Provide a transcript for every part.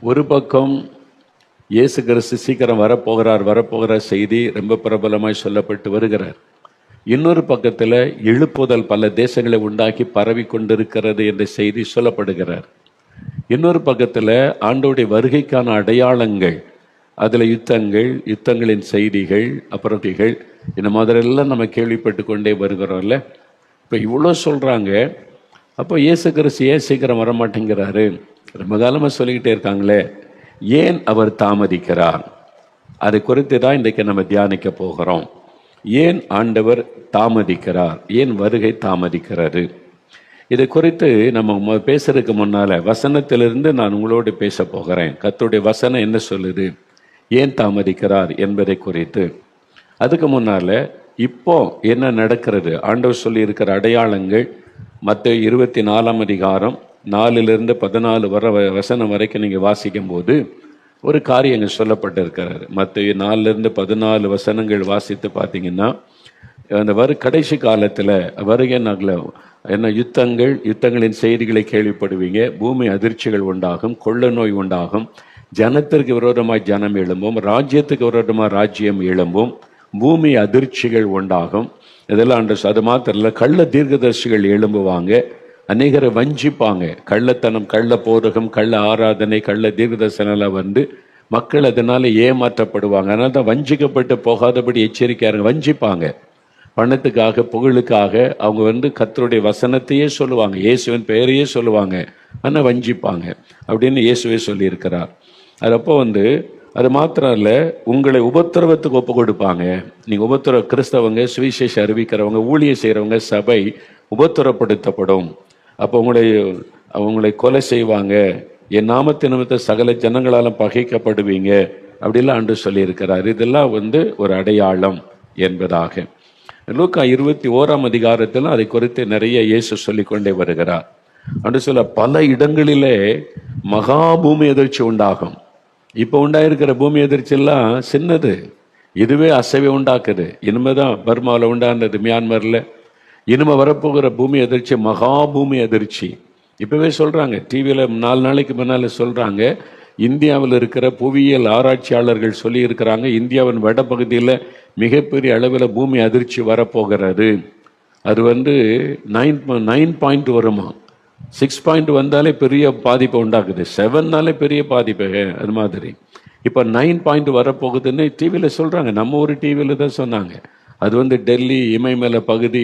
ஒரு பக்கம் இயேசு கிறிஸ்து சீக்கிரம் வரப்போகிறார் செய்தி ரொம்ப பிரபலமாய் சொல்லப்பட்டு வருகிறார். இன்னொரு பக்கத்தில் எழுப்புதல் பல தேசங்களை உண்டாக்கி பரவி கொண்டிருக்கிறது என்ற செய்தி சொல்லப்படுகிறார். இன்னொரு பக்கத்தில் ஆண்டோடைய வருகைக்கான அடையாளங்கள், அதில் யுத்தங்களின் செய்திகள், அப்புறம் இந்த மாதிரிலாம் நம்ம கேள்விப்பட்டு கொண்டே வருகிறோம்ல. இப்போ இவ்வளோ சொல்கிறாங்க. அப்போ இயேசு கிறிஸ்து ஏன் சீக்கிரம் வரமாட்டேங்கிறாரு? ரொம்ப காலமாக சொல்லிக்கிட்டே இருக்காங்களே, ஏன் அவர் தாமதிக்கிறார்? அதை குறித்து தான் இன்றைக்கு நம்ம தியானிக்க போகிறோம். ஏன் ஆண்டவர் தாமதிக்கிறார்? ஏன் வருகை தாமதிக்கிறாரு? இதை குறித்து நம்ம பேசுறதுக்கு முன்னால் வசனத்திலிருந்து நான் உங்களோடு பேச போகிறேன். கர்த்தருடைய வசனம் என்ன சொல்லுது, ஏன் தாமதிக்கிறார் என்பதை குறித்து. அதுக்கு முன்னால் இப்போ என்ன நடக்கிறது, ஆண்டவர் சொல்லி இருக்கிற அடையாளங்கள் மத்தேயு 24 அதிகாரம் 4 to 14 வசனம் வரைக்கும் நீங்கள் வாசிக்கும் போது ஒரு காரியங்கள் சொல்லப்பட்டிருக்கிறார். மத்தேயு 4 to 14 வசனங்கள் வாசித்து பார்த்தீங்கன்னா, அந்த கடைசி காலத்தில் வருகை நகல என்ன யுத்தங்களின் செய்திகளை கேள்விப்படுவீங்க. பூமி அதிர்ச்சிகள் உண்டாகும், கொள்ள நோய் உண்டாகும், ஜனத்திற்கு விரோதமாய் ஜனம் எழும்பும், ராஜ்யத்துக்கு விரோதமாக ராஜ்யம் எழும்பும், பூமி அதிர்ச்சிகள் உண்டாகும். இதெல்லாம் அது மாத்திரம் இல்லை, கள்ள தீர்க்கதரிசிகள் எழும்புவாங்க, அநேகரை வஞ்சிப்பாங்க. கள்ளத்தனம், கள்ள போதகம், கள்ள ஆராதனை, கள்ள தீர்க்கதரிசனெல்லாம் வந்து மக்கள் அதனால ஏமாற்றப்படுவாங்க. அதனால தான் வஞ்சிக்கப்பட்டு போகாதபடி எச்சரிக்கையாருங்க. வஞ்சிப்பாங்க, பணத்துக்காக புகழுக்காக அவங்க கர்த்தருடைய வசனத்தையே சொல்லுவாங்க, இயேசுவின் பெயரையே சொல்லுவாங்க, ஆனால் வஞ்சிப்பாங்க அப்படின்னு இயேசுவே சொல்லியிருக்கிறார். அதப்போ அது மாத்திரம் இல்லை, உங்களை உபத்திரவத்துக்கு ஒப்பு கொடுப்பாங்க. நீங்கள் கிறிஸ்தவங்க, சுவிசேஷ அறிவிக்கிறவங்க, ஊழியம் செய்கிறவங்க, சபை உபத்திரப்படுத்தப்படும். அப்போ உங்களை கொலை செய்வாங்க, என் நாமத்தின் நிமித்த சகல ஜனங்களாலும் பகைக்கப்படுவீங்க அப்படிலாம் ஆண்டு சொல்லியிருக்கிறார். இதெல்லாம் ஒரு அடையாளம் என்பதாக. லூக்கா 21 அதிகாரத்திலும் அதை குறித்து நிறைய இயேசு சொல்லிக்கொண்டே வருகிறார். அப்படி சொல்ல பல இடங்களிலே மகா பூமி எதிர்ச்சி உண்டாகும். இப்போ உண்டாயிருக்கிற பூமி எதிர்ச்சி எல்லாம் சின்னது, இதுவே அசைவை உண்டாக்குது. இனிமேதான் பர்மாவில் உண்டானது, மியான்மரில். இனிமே வரப்போகிற பூமி எதிர்ச்சி மகா பூமி எதிர்ச்சி. இப்பவே சொல்றாங்க, டிவியில் 4 நாளைக்கு முன்னால சொல்றாங்க, இந்தியாவில் இருக்கிற புவியியல் ஆராய்ச்சியாளர்கள் சொல்லி இருக்கிறாங்க, இந்தியாவின் வடபகுதியில் மிகப்பெரிய அளவில் பூமி அதிர்ச்சி வரப்போகிறது. அது 9 பாயிண்ட் வருமா, 6 பாயிண்ட் வந்தாலே பெரிய பாதிப்பை உண்டாக்குது, 7னாலே பெரிய பாதிப்பு. அது மாதிரி இப்போ 9 பாயிண்ட் வரப்போகுதுன்னு டிவியில் சொல்கிறாங்க. நம்ம ஒரு டிவியில் தான் சொன்னாங்க. அது டெல்லி, இமயமலை பகுதி,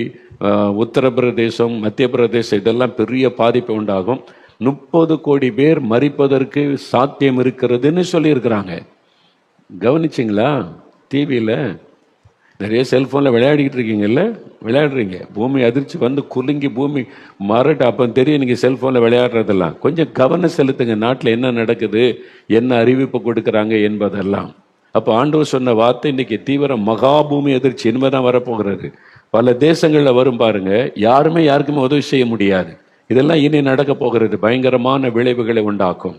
உத்தரப்பிரதேசம், மத்திய பிரதேசம், இதெல்லாம் பெரிய பாதிப்பை உண்டாகும். 30 கோடி பேர் மரிப்பதற்கு சாத்தியம் இருக்கிறதுன்னு சொல்லியிருக்கிறாங்க. கவனிச்சிங்களா? டிவியில் நிறைய செல்ஃபோனில் விளையாடிக்கிட்டு இருக்கீங்கல்ல, விளையாடுறீங்க. பூமி அதிர்ச்சி குலுங்கி பூமி மரட்டு, அப்போ தெரியும் நீங்கள் செல்ஃபோனில் விளையாடுறதெல்லாம். கொஞ்சம் கவனம் செலுத்துங்க, நாட்டில் என்ன நடக்குது, என்ன அறிவிப்பு கொடுக்குறாங்க என்பதெல்லாம். அப்போ ஆண்டவர் சொன்ன வார்த்தை இன்னைக்கு தீவிரம். மகா பூமி அதிர்ச்சி இனிமேதான் வரப்போகிறது. பல தேசங்களில் வரும் பாருங்க, யாருக்குமே உதவி செய்ய முடியாது. இதெல்லாம் இனி நடக்க போகிறது, பயங்கரமான விளைவுகளை உண்டாக்கும்.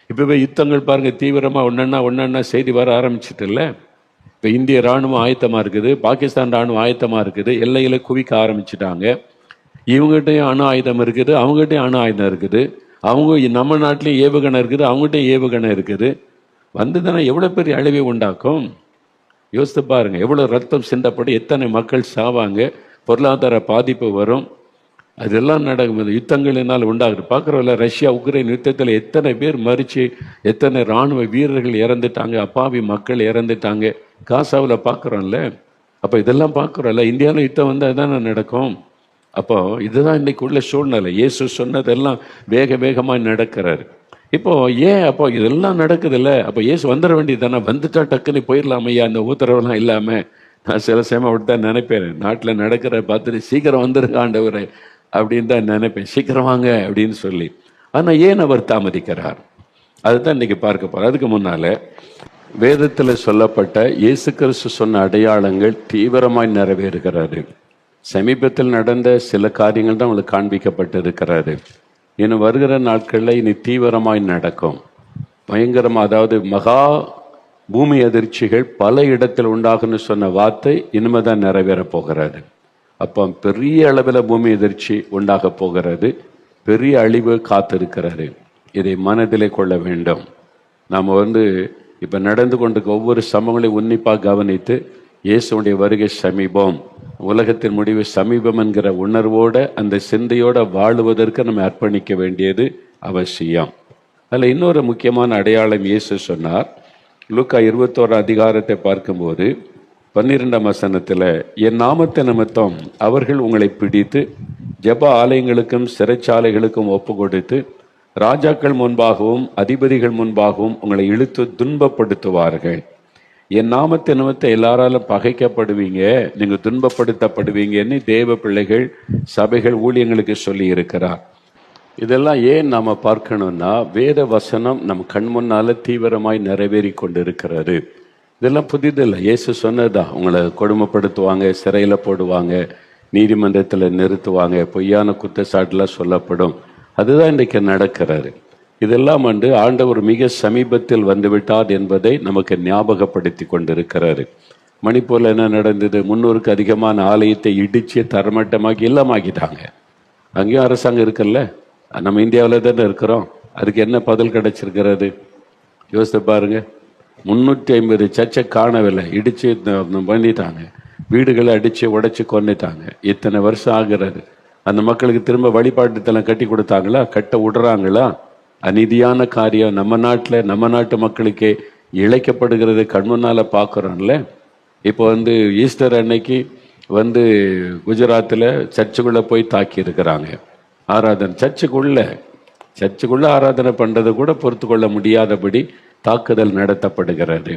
இப்பவே யுத்தங்கள் பாருங்க, தீவிரமாக ஒன்னொன்னா செய்தி வர ஆரம்பிச்சிட்டு இல்லை. இப்போ இந்திய ராணுவம் ஆயத்தமாக இருக்குது, பாகிஸ்தான் ராணுவம் ஆயத்தமாக இருக்குது, எல்லையில் குவிக்க ஆரம்பிச்சிட்டாங்க. இவங்ககிட்டையும் அணு ஆயுதம் இருக்குது, அவங்ககிட்டையும் அணு ஆயுதம் இருக்குது. அவங்க நம்ம நாட்டிலையும் ஏவுகணை இருக்குது, அவங்ககிட்டையும் ஏவுகணை இருக்குது. தானே எவ்வளோ பெரிய அழிவை உண்டாக்கும். யோசித்து பாருங்க, எவ்வளோ ரத்தம் சிந்தப்படும், எத்தனை மக்கள் சாவாங்க, பொருளாதார பாதிப்பு வரும். அதெல்லாம் நடக்கும். யுத்தங்களினால் உண்டாகுது. பார்க்குறோம்ல, ரஷ்யா உக்ரைன் யுத்தத்தில் எத்தனை பேர் மறித்து, எத்தனை இராணுவ வீரர்கள் இறந்துட்டாங்க, அப்பாவி மக்கள் இறந்துட்டாங்க. காசாவில் பார்க்குறோம்ல. அப்போ இதெல்லாம் பார்க்குறோம்ல, இந்தியாவில் யுத்தம் அதுதானே நடக்கும். அப்போ இதுதான் இன்னைக்கு உள்ள சூழ்நிலை. இயேசு சொன்னதெல்லாம் வேகமாக நடக்கிறாரு. இப்போ அப்போ இதெல்லாம் நடக்குதுல்ல, அப்போ இயேசு வந்துட வேண்டியது தானே. வந்துட்டா டக்குன்னு போயிடலாம் ஐயா, அந்த உத்தரவெல்லாம் இல்லாமல். நான் சில சமயம் அப்படி தான் நினைப்பேன். நாட்டில் நடக்கிற பார்த்துட்டு சீக்கிரம் வந்துருங்க ஆண்டவரே அப்படின்னு தான் நினைப்பேன், சீக்கிரம் வாங்க அப்படின்னு சொல்லி. ஆனால் ஏன் அவர் தாமதிக்கிறார், அதுதான் இன்னைக்கு பார்க்க போகிறோம். அதுக்கு முன்னால் வேதத்தில் சொல்லப்பட்ட இயேசு கிறிஸ்து சொன்ன அடையாளங்கள் தீவிரமாய் நிறைவேறுகிறாரு. சமீபத்தில் நடந்த சில காரியங்கள் தான் உங்களுக்கு காண்பிக்கப்பட்டிருக்கிறாரு. இன்னும் வருகிற நாட்களில் இனி தீவிரமாய் நடக்கும், பயங்கரமாக. அதாவது மகா பூமி அதிர்ச்சிகள் பல இடத்தில் உண்டாகுன்னு சொன்ன வார்த்தை இனிமேதான் நிறைவேற போகிறாரு. அப்போ பெரிய அளவில் பூமி எதிர்ச்சி உண்டாக போகிறது, பெரிய அழிவு காத்திருக்கிறாரு. இதை மனதிலே கொள்ள வேண்டும். நாம் இப்போ நடந்து கொண்டிருக்க ஒவ்வொரு சம்பவங்களையும் உன்னிப்பாக கவனித்து இயேசுடைய வருகை சமீபம், உலகத்தின் முடிவு சமீபம் என்கிற உணர்வோட அந்த சிந்தையோட வாழுவதற்கு நம்ம அர்ப்பணிக்க வேண்டியது அவசியம். அதில் இன்னொரு முக்கியமான அடையாளம் இயேசு சொன்னார். லூக்கா 21 அதிகாரத்தை பார்க்கும்போது 12ஆம் வசனத்தில், என் நாமத்தை நிமித்தம் அவர்கள் உங்களை பிடித்து ஜெப ஆலயங்களுக்கும் சிறைச்சாலைகளுக்கும் ஒப்பு கொடுத்து ராஜாக்கள் முன்பாகவும் அதிபதிகள் முன்பாகவும் உங்களை இழுத்து துன்பப்படுத்துவார்கள். என் நாமத்தை நிமித்தம் எல்லாராலும் பகைக்கப்படுவீங்க, நீங்க துன்பப்படுத்தப்படுவீங்கன்னு தேவ பிள்ளைகள் சபைகள் ஊழியங்களுக்கு சொல்லி இருக்கிறார். இதெல்லாம் ஏன் நாம பார்க்கணும்னா, வேத வசனம் நம் கண் முன்னால தீவிரமாய் நிறைவேறி கொண்டிருக்கிறது. இதெல்லாம் புதிதில்லை, இயேசு சொன்னதுதான். உங்களை கொடுமைப்படுத்துவாங்க, சிறையில் போடுவாங்க, நீதிமன்றத்தில் நிறுத்துவாங்க, பொய்யான குற்றச்சாட்டுலாம் சொல்லப்படும். அதுதான் இன்றைக்கு நடக்கிறாரு. இதெல்லாம் ஆண்டவர் மிக சமீபத்தில் வந்துவிட்டார் என்பதை நமக்கு ஞாபகப்படுத்தி கொண்டிருக்கிறாரு. மணிப்பூரில் என்ன நடந்தது? 300க்கு அதிகமான ஆலயத்தை இடித்து தரமட்டமாக்கி எல்லாமாக்கிட்டாங்க. அங்கேயும் அரசாங்கம் இருக்குல்ல, நம்ம இந்தியாவில் தானே இருக்கிறோம். அதுக்கு என்ன பதில் கிடைச்சிருக்கிறது? யோசித்து பாருங்க. 350 சர்ச்சை காணவில்லை, இடிச்சு பண்ணிட்டாங்க. வீடுகளை அடித்து உடைச்சி கொண்டுட்டாங்க. இத்தனை வருஷம் ஆகிறது. அந்த மக்களுக்கு திரும்ப வழிபாட்டுத்தலம் கட்டி கொடுத்தாங்களா? கட்ட விடுறாங்களா? அநீதியான காரியம் நம்ம நாட்டில், நம்ம நாட்டு மக்களுக்கே இழைக்கப்படுகிறது கண்முன்னால் பார்க்குறோம்ல. இப்போ ஈஸ்டர் அன்னைக்கு குஜராத்தில் சர்ச்சுக்குள்ளே போய் தாக்கி இருக்கிறாங்க. ஆராதனை சர்ச்சுக்குள்ள ஆராதனை பண்ணுறது கூட பொறுத்து கொள்ள முடியாதபடி தாக்குதல் நடத்தப்படுகிறது.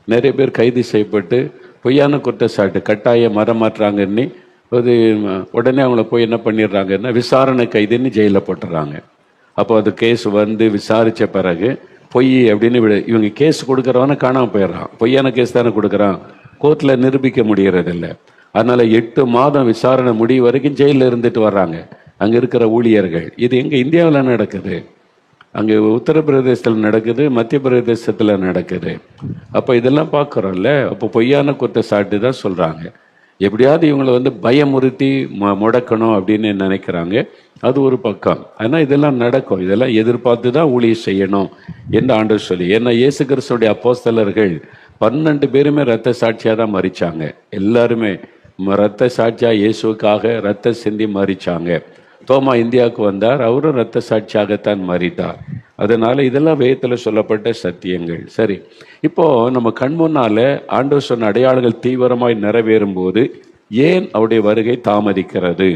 நிறைய பேர் கைது செய்யப்பட்டு பொய்யான குற்றச்சாட்டு கட்டாய மரமாற்றாங்கன்னு உடனே அவங்கள போய் என்ன பண்ணிடுறாங்கன்னா விசாரணை கைதுன்னு ஜெயிலில் போட்டுறாங்க. அப்போ அது கேஸ் விசாரித்த பிறகு பொய் அப்படின்னு இவங்க கேஸ் கொடுக்குறவன காணாமல் போயிடுறான். பொய்யான கேஸ் தானே கொடுக்குறான், கோர்ட்டில் நிரூபிக்க முடியறதில்லை. அதனால் 8 மாதம் விசாரணை முடிவு வரைக்கும் ஜெயிலில் இருந்துட்டு வர்றாங்க அங்கே இருக்கிற ஊழியர்கள். இது எங்கள் இந்தியாவில் நடக்குது, அங்கே உத்தரப்பிரதேசத்தில் நடக்குது, மத்திய பிரதேசத்தில் நடக்குது. அப்போ இதெல்லாம் பார்க்குறோம்ல. அப்போ பொய்யான குற்றச்சாட்டு தான் சொல்கிறாங்க. எப்படியாவது இவங்களை பயமுறுத்தி முடக்கணும் அப்படின்னு நினைக்கிறாங்க. அது ஒரு பக்கம். ஆனால் இதெல்லாம் நடக்கும். இதெல்லாம் எதிர்பார்த்து தான் ஊழியம் செய்யணும் என்று ஆண்டவர் சொல்லி. ஏன்னா இயேசு கிறிஸ்துடைய அப்போஸ்தலர்கள் 12 பேருமே இரத்த சாட்சியாக தான் மரிச்சாங்க. எல்லாருமே இரத்த சாட்சியாக இயேசுக்காக இரத்த சிந்தி மரிச்சாங்க. தோமா இந்தியாவுக்கு வந்தார், அவரும் இரத்த சாட்சியாகத்தான் மரித்தார். அதனால இதெல்லாம் வேதத்தில் சொல்லப்பட்ட சத்தியங்கள். சரி, இப்போ நம்ம கண் முன்னால ஆண்டவர் சொன்ன அடையாளங்கள் தீவிரமாய் நிறைவேறும் போது ஏன் அவருடைய வருகை தாமதிக்கிறது?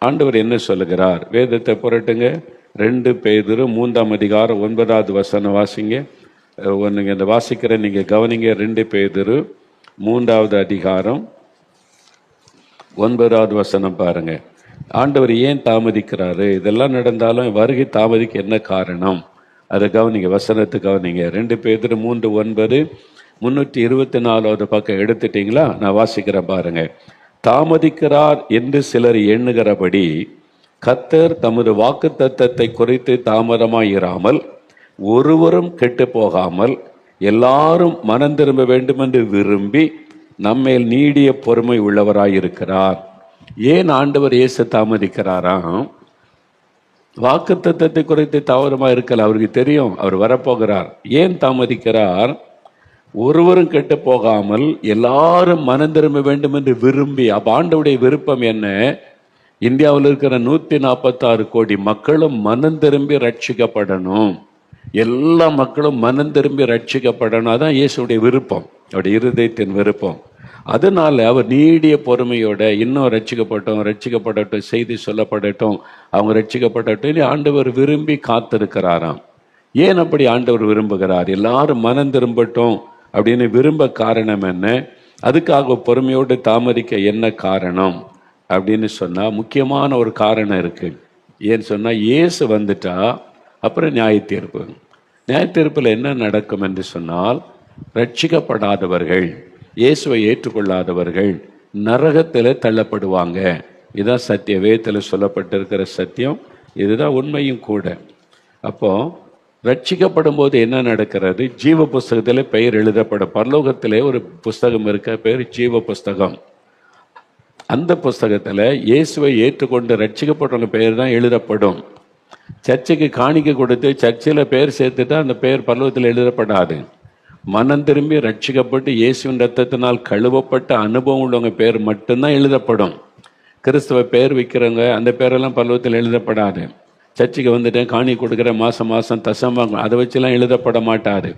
ஆண்டவர் என்ன சொல்லுகிறார்? வேதத்தை புரட்டுங்க. 2 பேதுரு 3ஆம் அதிகாரம் 9வது வசனம் வாசிங்க. இந்த வாசிக்கிற நீங்க கவனிங்க. 2 பேதுரு 3வது அதிகாரம் 9வது வசனம் பாருங்க. ஆண்டவர் ஏன் தாமதிக்கிறாரு? இதெல்லாம் நடந்தாலும் வருகை தாமதிக்க என்ன காரணம்? அதை கவனிங்க, வசனத்தை கவனிங்க. 2 பேதுரு 3:9, 324வது பக்கம் எடுத்துட்டீங்களா? நான் வாசிக்கிறேன் பாருங்க. தாமதிக்கிறார் என்று சிலர் எண்ணுகிறபடி கர்த்தர் தமது வாக்குத்தத்தத்தை குறித்து தாமதமாயிராமல் ஒருவரும் கெட்டு போகாமல் எல்லாரும் மனம் திரும்ப வேண்டும் என்று விரும்பி நம்மேல் நீடிய பொறுமை உள்ளவராயிருக்கிறார். ஏன் ஆண்டவர் இயேசு தாமதிக்கிறாராம்? வாக்குத்தத்தத்தை குறித்து தாமதமா இருக்கல, அவருக்கு தெரியும் அவர் வரப்போகிறார். ஏன் தாமதிக்கிறார்? ஒருவரும் கெட்டு போகாமல் எல்லாரும் மனம் திரும்ப வேண்டும் என்று விரும்பி. அப்ப ஆண்டவருடைய விருப்பம் என்ன? இந்தியாவில் இருக்கிற 146 கோடி மக்களும் மனம் திரும்பி ரட்சிக்கப்படணும். எல்லா மக்களும் மனம் திரும்பி ரட்சிக்கப்படணும். அதான் இயேசுடைய விருப்பம், அவருடைய இருதயத்தின் விருப்பம். அதனால அவர் நீடிய பொறுமையோட இன்னும் ரட்சிக்கப்படட்டும், செய்தி சொல்லப்படட்டும், அவங்க ரட்சிக்கப்படட்டும் ஆண்டவர் விரும்பி காத்திருக்கிறாராம். ஏன் அப்படி ஆண்டவர் விரும்புகிறார்? எல்லாரும் மனம் திரும்பட்டும் அப்படின்னு விரும்ப காரணம் என்ன? அதுக்காக பொறுமையோடு தாமதிக்க என்ன காரணம் அப்படின்னு சொன்னா முக்கியமான ஒரு காரணம் இருக்கு. ஏன்னு சொன்னா இயேசு வந்துட்டா அப்புறம் நியாயத்தீர்ப்பில் என்ன நடக்கும் என்று சொன்னால், ரட்சிக்கப்படாதவர்கள், இயேசுவை ஏற்றுக்கொள்ளாதவர்கள் நரகத்தில் தள்ளப்படுவாங்க. இதுதான் சத்திய வேதத்தில் சொல்லப்பட்டிருக்கிற சத்தியம், இதுதான் உண்மையும் கூட. அப்போ ரட்சிக்கப்படும் போது என்ன நடக்கிறது? ஜீவ புஸ்தகத்தில் பெயர் எழுதப்படும். பரலோகத்திலே ஒரு புஸ்தகம் இருக்க, பேர் ஜீவ புஸ்தகம். அந்த புஸ்தகத்தில் இயேசுவை ஏற்றுக்கொண்டு ரட்சிக்கப்பட்டவங்க பெயர் தான் எழுதப்படும். சர்ச்சுக்கு காணிக்கை கொடுத்து சர்ச்சில் பேர் சேர்த்துட்டா அந்த பேர் பரலோகத்தில் எழுதப்படாது. மனம் திரும்பி ரட்சிக்கப்பட்டு இயேசுவின் ரத்தத்தினால் கழுவப்பட்ட அனுபவம் உள்ளவங்க பேர் மட்டும்தான் எழுதப்படும். கிறிஸ்தவ பேர் வைக்கிறவங்க அந்த பேரெல்லாம் பரலோகத்தில் எழுதப்படாது. சர்ச்சுக்கு வந்துட்டேன், காணி கொடுக்குற மாதம் தசமாகும், அதை வச்சுலாம் எழுதப்பட மாட்டாது.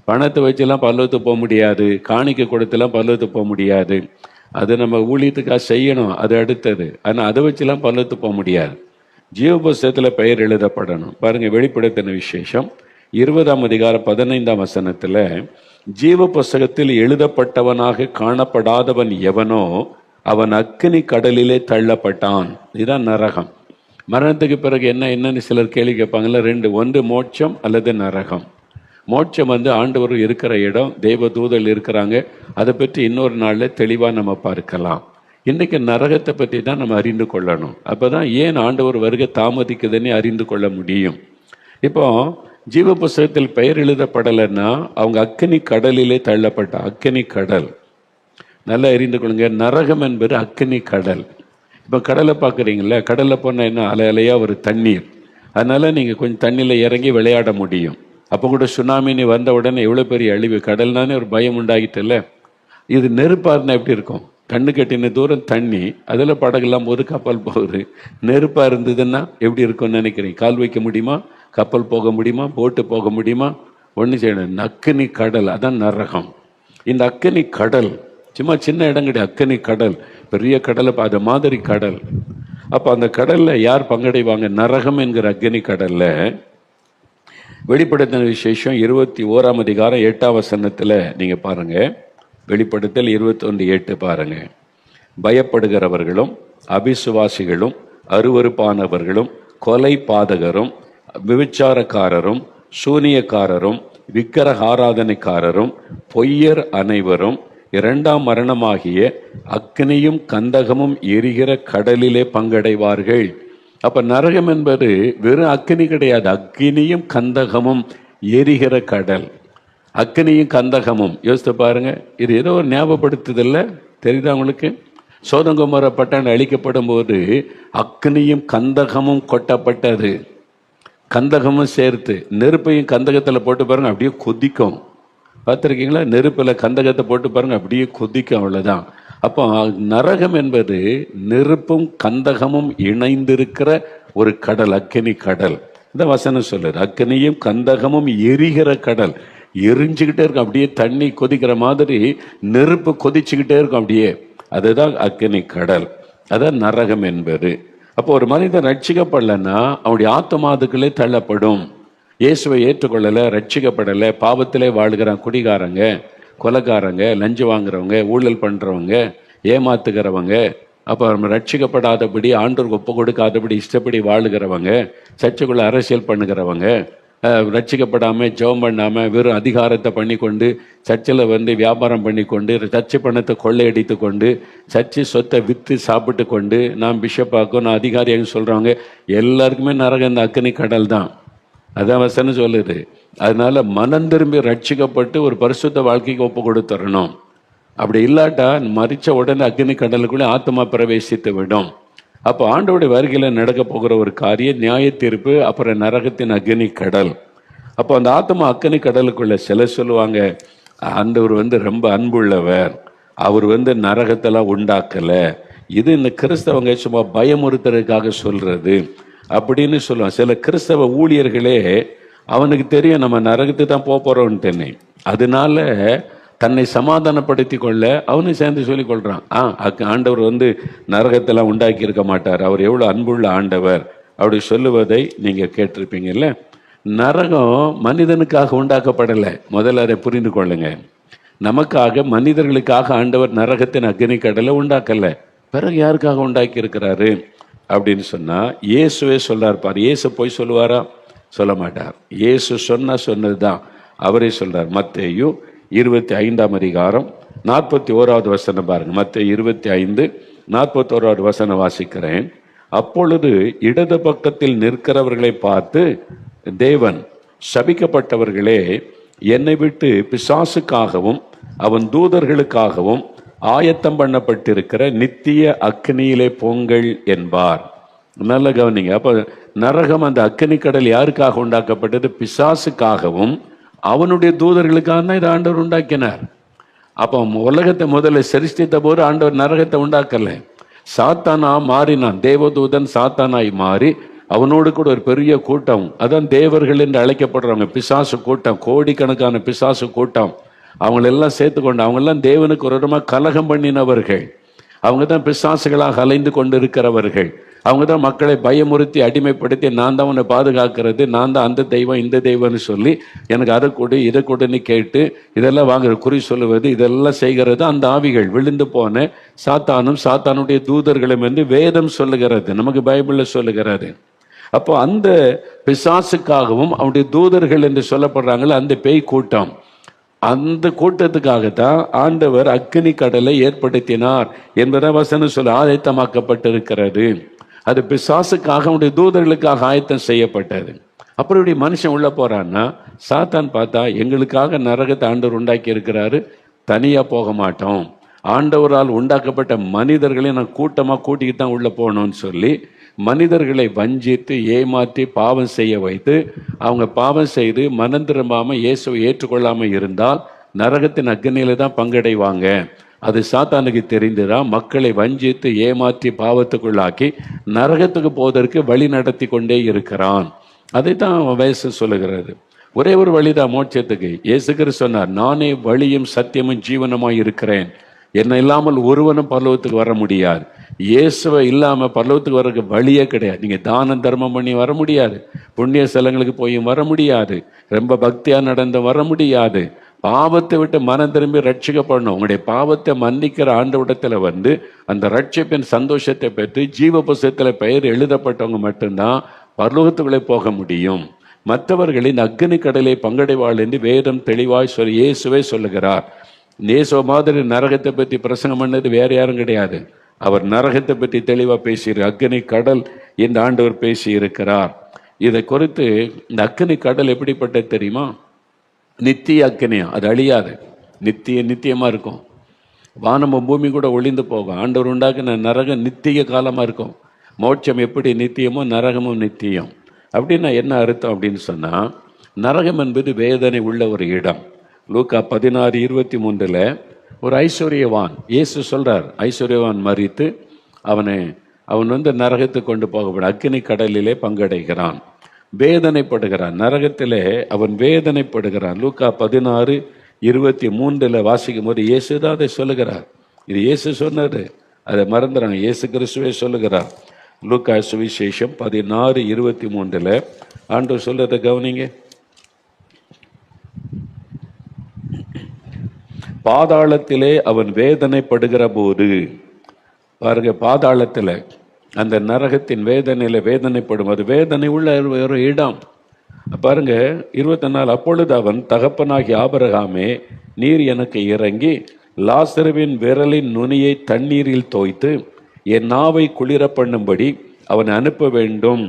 பணத்தை வச்சுலாம் பரலோகத்துக்கு போக முடியாது, காணிக்கை கொடுத்துலாம் பரலோகத்துக்கு போக முடியாது. அது நம்ம ஊழியத்துக்காக செய்யணும், அது அடுத்தது. ஆனால் அதை வச்சுலாம் பரலோகத்துக்கு போக முடியாது. ஜீவ புஸ்தகத்தில் பெயர் எழுதப்படணும். பாருங்கள், வெளிப்படுத்தின விசேஷம் 20ஆம் அதிகாரம் 15ஆம் வசனத்தில், ஜீவ புஸ்தகத்தில் எழுதப்பட்டவனாக காணப்படாதவன் எவனோ அவன் அக்கினி கடலிலே தள்ளப்பட்டான். இதுதான் நரகம். மரணத்துக்கு பிறகு என்னன்னு சிலர் கேள்வி கேட்பாங்கல்ல, ரெண்டு, ஒன்று மோட்சம் அல்லது நரகம். மோட்சம் ஆண்டவர் இருக்கிற இடம், தெய்வ தூதல் இருக்கிறாங்க. அதை பற்றி இன்னொரு நாளில் தெளிவாக நம்ம பார்க்கலாம். இன்றைக்கி நரகத்தை பற்றி தான் நம்ம அறிந்து கொள்ளணும். அப்போ தான் ஏன் ஆண்டவர் வருகை தாமதிக்குதுன்னு அறிந்து கொள்ள முடியும். இப்போ ஜீவ புஸ்தகத்தில் பெயர் எழுதப்படலைன்னா அவங்க அக்கினி கடலிலே தள்ளப்பட்ட அக்கினி கடல். நல்லா அறிந்து கொள்ளுங்க, நரகம் என்பது அக்கினி கடல். இப்போ கடலை பார்க்குறீங்களா, கடலில் போனால் என்ன அலை அலையாக ஒரு தண்ணீர். அதனால் நீங்கள் கொஞ்சம் தண்ணியில் இறங்கி விளையாட முடியும். அப்போ கூட சுனாமினி வந்த உடனே எவ்வளோ பெரிய அழிவு, கடல்னானே ஒரு பயம் உண்டாகிட்டல. இது நெருப்பாக இருந்தால் எப்படி இருக்கும்? கண்ணு கட்டின தூரம் தண்ணி, அதில் படகுலாம் ஒரு கப்பல் போகுது. நெருப்பாக இருந்ததுன்னா எப்படி இருக்கும்னு நினைக்கிறீங்க? கால் வைக்க முடியுமா? கப்பல் போக முடியுமா? போட்டு போக முடியுமா? ஒன்று செய்யணும். அக்கினி கடல், அதான் நரகம். இந்த அக்கினி கடல் சும்மா சின்ன இடம் கிடையாது. அக்கினி கடல், பெரிய கடலை அது மாதிரி கடல். அப்போ அந்த கடலில் யார் பங்கடைவாங்க? நரகம் என்கிற அக்கினி கடலில். வெளிப்படுத்தின விசேஷம் 21ஆம் அதிகாரம் 8ஆம் வசனத்தில் நீங்கள் பாருங்கள். வெளிப்படுத்தல் 21:8 பாருங்க. பயப்படுகிறவர்களும் அபிசுவாசிகளும் அருவருப்பானவர்களும் கொலை பாதகரும் விபச்சாரக்காரரும் சூனியக்காரரும் விக்கிரக ஆராதனைக்காரரும் பொய்யர் அனைவரும் இரண்டாம் மரணமாகிய அக்னியும் கந்தகமும் எரிகிற கடலிலே பங்கடைவார்கள். அப்ப நரகம் என்பது வெறும் அக்னி கிடையாது, அக்னியும் கந்தகமும் எரிகிற கடல். அக்னியும் கந்தகமும் யோசித்து பாருங்க. இது ஏதோ ஒரு ஞாபகப்படுத்துதில்ல, தெரியுதா உங்களுக்கு? சோதங்கொமோரா பட்டணம் அழிக்கப்படும் போது அக்னியும் கந்தகமும் கொட்டப்பட்டது. கந்தகமும் சேர்த்து நெருப்பையும் கந்தகத்தில் போட்டு பாருங்க, அப்படியே கொதிக்கும். பார்த்துருக்கீங்களா? நெருப்பில் கந்தகத்தை போட்டு பாருங்க, அப்படியே கொதிக்கும், அவ்வளோதான். அப்போ நரகம் என்பது நெருப்பும் கந்தகமும் இணைந்திருக்கிற ஒரு கடல், அக்கினி கடல். இந்த வசனம் சொல்லுது, அக்கினியும் கந்தகமும் எரிகிற கடல். எரிஞ்சுக்கிட்டே இருக்கும், அப்படியே தண்ணி கொதிக்கிற மாதிரி நெருப்பு கொதிச்சுக்கிட்டே இருக்கும் அப்படியே. அதுதான் அக்கினி கடல், அதான் நரகம் என்பது. அப்போ ஒரு மனிதன் ரட்சிக்கப்படலைன்னா அவனுடைய ஆத்துமா அதுக்குள்ளே தள்ளப்படும். இயேசுவை ஏற்றுக்கொள்ளலை, ரட்சிக்கப்படலை, பாவத்திலே வாழ்கிறான். குடிகாரங்க, கொலைக்காரங்க, லஞ்சு வாங்குறவங்க, ஊழல் பண்ணுறவங்க, ஏமாத்துகிறவங்க, அப்போ ரட்சிக்கப்படாதபடி ஆண்டோருக்கு ஒப்பு கொடுக்காதபடி இஷ்டப்படி வாழுகிறவங்க, சர்ச்சுக்குள்ள அரசியல் பண்ணுகிறவங்க, ரட்சிக்கப்படாமல் ஜெபம் பண்ணாமல் வெறும் அதிகாரத்தை பண்ணி கொண்டு சர்ச்சில் வியாபாரம் பண்ணி கொண்டு சர்ச்சை பணத்தை கொள்ளையடித்து கொண்டு சர்ச்சை சொத்தை விற்று சாப்பிட்டு கொண்டு நான் பிஷப்பாக்கும் நான் அதிகாரியாக சொல்கிறவங்க எல்லாருக்குமே நரகம் இந்த அக்கினி கடல் தான். அதான் வசனம் சொல்லுது. அதனால மனம் திரும்பி ரட்சிக்கப்பட்டு ஒரு பரிசுத்த வாழ்க்கைக்கு ஒப்பு கொடுத்துடணும். அப்படி இல்லாட்டா மறிச்ச உடனே அக்கினி கடலுக்குள்ளே ஆத்மா பிரவேசித்து விடும். அப்போ ஆண்டோடைய வருகையில் நடக்க போகிற ஒரு காரியம் நியாய தீர்ப்பு, அப்புறம் நரகத்தின் அக்னி கடல். அப்போ அந்த ஆத்மா அக்னி கடலுக்குள்ள சில சொல்லுவாங்க, ஆண்டவர் ரொம்ப அன்புள்ளவர், அவர் நரகத்தெல்லாம் உண்டாக்கலை, இது இந்த கிறிஸ்தவங்க சும்மா பயமுறுத்துறதுக்காக சொல்றது அப்படின்னு சொல்லுவாங்க. சில கிறிஸ்தவ ஊழியர்களே அவனுக்கு தெரியும் நம்ம நரகத்துக்கு தான் போறோம்னு, அதனால தன்னை சமாதானப்படுத்தி கொள்ள அவனு சேர்ந்து சொல்லிக் கொள்றான். ஆண்டவர் நரகத்தெல்லாம் உண்டாக்கி இருக்க மாட்டார், அவர் எவ்வளவு அன்புள்ள ஆண்டவர் அப்படி சொல்லுவதை நீங்க கேட்டிருப்பீங்கல்ல. நரகம் மனிதனுக்காக உண்டாக்கப்படலை, முதல்ல அதை புரிந்து கொள்ளுங்க. நமக்காக மனிதர்களுக்காக ஆண்டவர் நரகத்தின் அக்னி கடலை உண்டாக்கல. பிறகு யாருக்காக உண்டாக்கி இருக்கிறாரு அப்படின்னு சொன்னா இயேசுவே சொல்றார் பாரு. இயேசு போய் சொல்லுவாரா? சொல்ல மாட்டார். இயேசு சொன்னதுதான் அவரே சொல்றார். மத்தேயு 25ஆம் அதிகாரம் 41வது வசனம் பாருங்க. மத்தேயு 25:41 வசனம் வாசிக்கிறேன். அப்பொழுது இடது பக்கத்தில் நிற்கிறவர்களை பார்த்து தேவன், சபிக்கப்பட்டவர்களே, என்னை விட்டு பிசாசுக்காகவும் அவன் தூதர்களுக்காகவும் ஆயத்தம் பண்ணப்பட்டிருக்கிற நித்திய அக்னியிலே போங்கள் என்பார். நல்ல கவனிங்க. அப்ப நரகம் அந்த அக்கினி கடல் யாருக்காக உண்டாக்கப்பட்டது? பிசாசுக்காகவும் அவனுடைய தூதர்களுக்காக தான் இதை ஆண்டவர் உண்டாக்கினார். அப்போ உலகத்தை முதல்ல சிருஷ்டித்த போது ஆண்டவர் நரகத்தை உண்டாக்கல, சாத்தானா மாறினான். தேவதூதன் சாத்தானாய் மாறி அவனோடு கூட ஒரு பெரிய கூட்டம், அதான் தேவர்கள் என்று அழைக்கப்படுறவங்க, பிசாசு கூட்டம், கோடிக்கணக்கான பிசாசு கூட்டம், அவங்களெல்லாம் சேர்த்துக்கொண்டு அவங்கெல்லாம் தேவனுக்கு ஒரு இடமா கலகம் பண்ணினவர்கள். அவங்க தான் பிசாசுகளாக அலைந்து கொண்டு இருக்கிறவர்கள். அவங்க தான் மக்களை பயமுறுத்தி அடிமைப்படுத்தி, நான் தான் உன்னை பாதுகாக்கிறது, நான் தான் அந்த தெய்வம் இந்த தெய்வம்னு சொல்லி எனக்கு அதை கொடு இதை கொடுன்னு கேட்டு இதெல்லாம் வாங்குற குறி சொல்லுவது, இதெல்லாம் செய்கிறது அந்த ஆவிகள், விழுந்து போன சாத்தானும் சாத்தானுடைய தூதர்களும் என்று வேதம் சொல்லுகிறது, நமக்கு பைபிளில் சொல்லுகிறது. அப்போ அந்த பிசாசுக்காகவும் அவனுடைய தூதர்கள் என்று சொல்லப்படுறாங்களே அந்த பேய் கூட்டம், அந்த கூட்டத்துக்காகத்தான் ஆண்டவர் அக்கினி கடலை ஏற்படுத்தினார் என்பதை வசனம் சொல்ல ஆயத்தமாக்கப்பட்டிருக்கிறது. அது பிசாசுக்காக அவனுடைய தூதர்களுக்காக ஆயத்தம் செய்யப்பட்டது. அப்புறம் இப்படி மனுஷன் உள்ள போறான்னா, சாத்தான் பார்த்தா எங்களுக்காக நரகத்தை ஆண்டவர் உண்டாக்கி இருக்கிறாரு, தனியா போக மாட்டோம், ஆண்டவரால் உண்டாக்கப்பட்ட மனிதர்களை நான் கூட்டமாக கூட்டிக்கிட்டு தான் உள்ள போகணும்னு சொல்லி மனிதர்களை வஞ்சித்து ஏமாற்றி பாவம் செய்ய வைத்து, அவங்க பாவம் செய்து மனம் திரும்பாமல் இயேசுவை ஏற்றுக்கொள்ளாமல் இருந்தால் நரகத்தின் அக்னியில தான் பங்கடைவாங்க. அது சாத்தானுக்கு தெரிந்துதான் மக்களை வஞ்சித்து ஏமாற்றி பாவத்துக்குள்ளாக்கி நரகத்துக்கு போவதற்கு வழி நடத்தி கொண்டே இருக்கிறான். அதைத்தான் வயசு சொல்லுகிறது. ஒரே ஒரு வழிதான் மோட்சத்துக்கு. இயேசு கிறிஸ்து சொன்னார், நானே வழியும் சத்தியமும் ஜீவனமாய் இருக்கிறேன், என்னை இல்லாமல் ஒருவனும் பரலோகத்துக்கு வர முடியாது. இயேசுவை இல்லாமல் பரலோகத்துக்கு வர்றதுக்கு வழியே கிடையாது. நீங்கள் தானம் தர்மம் பண்ணி வர முடியாது, புண்ணிய ஸ்தலங்களுக்கு போயும் வர முடியாது, ரொம்ப பக்தியாக நடந்து வர முடியாது. பாவத்தை விட்டு மனம் திரும்பி ரட்சிக்கப்படணும். உங்களுடைய பாவத்தை மன்னிக்கிற ஆண்டவரிடத்தில் வந்து அந்த ரட்சிப்பின் சந்தோஷத்தை பெற்று ஜீவ புஸ்தகத்தில் பெயர் எழுதப்பட்டவங்க மட்டும்தான் பரலோகத்துக்குள்ளே போக முடியும். மற்றவர்களின் அக்னி கடலை பங்கடைவாள் என்று வேதம் தெளிவாய் சொல்லி இயேசுவே சொல்லுகிறார். இயேசு மாதிரி நரகத்தை பற்றி பிரசங்கம் பண்ணது வேற யாரும் கிடையாது. அவர் நரகத்தை பற்றி தெளிவாக பேசியிருக்கார். அக்னி கடல் என்று ஆண்டவர் பேசி இருக்கிறார். இதை குறித்து இந்த அக்னி கடல் எப்படிப்பட்டது தெரியுமா? நித்திய அக்னியா, அது அழியாது, நித்தியமாக இருக்கும். வானமும் பூமி கூட ஒளிந்து போகும். ஆண்டவர் உண்டாக்குன நரகம் நித்திய காலமாக இருக்கும். மோட்சம் எப்படி நித்தியமோ நரகமும் நித்தியம். அப்படின்னா என்ன அர்த்தம் அப்படின்னு சொன்னால், நரகம் என்பது வேதனை உள்ள ஒரு இடம். லூக்கா 16:23 ஒரு ஐஸ்வர்யவான், இயேசு சொல்றார், ஐஸ்வர்யவான் மரித்து அவன் நரகத்துக்கு கொண்டு போகப்பட அக்கினி கடலிலே பங்கடைகிறான், வேதனைப்படுகிறான். நரகத்திலே அவன் வேதனைப்படுகிறான். லூக்கா 16:23 வாசிக்கும் போது இயேசு தான் அதை சொல்லுகிறார். இது இயேசு சொன்னது, அதை மறந்துறாங்க. இயேசு கிறிஸ்துவே சொல்லுகிறார். லூக்கா சுவிசேஷம் 16:23 ஆண்டவர் சொல்றதை கவனிங்க. பாதாளத்திலே அவன் வேதனைப்படுகிற போது, பாருங்க, பாதாளத்தில் அந்த நரகத்தின் வேதனையில வேதனைப்படும், அது வேதனை உள்ள ஒரு இடம். பாருங்க 24, அப்பொழுது அவன், தகப்பனாகி ஆபிரகாமே, நீர் எனக்கு இறங்கி லாசருவின் விரலின் நுனியை தண்ணீரில் தோய்த்து என் நாவை குளிர பண்ணும்படி அவனை அனுப்ப வேண்டும்,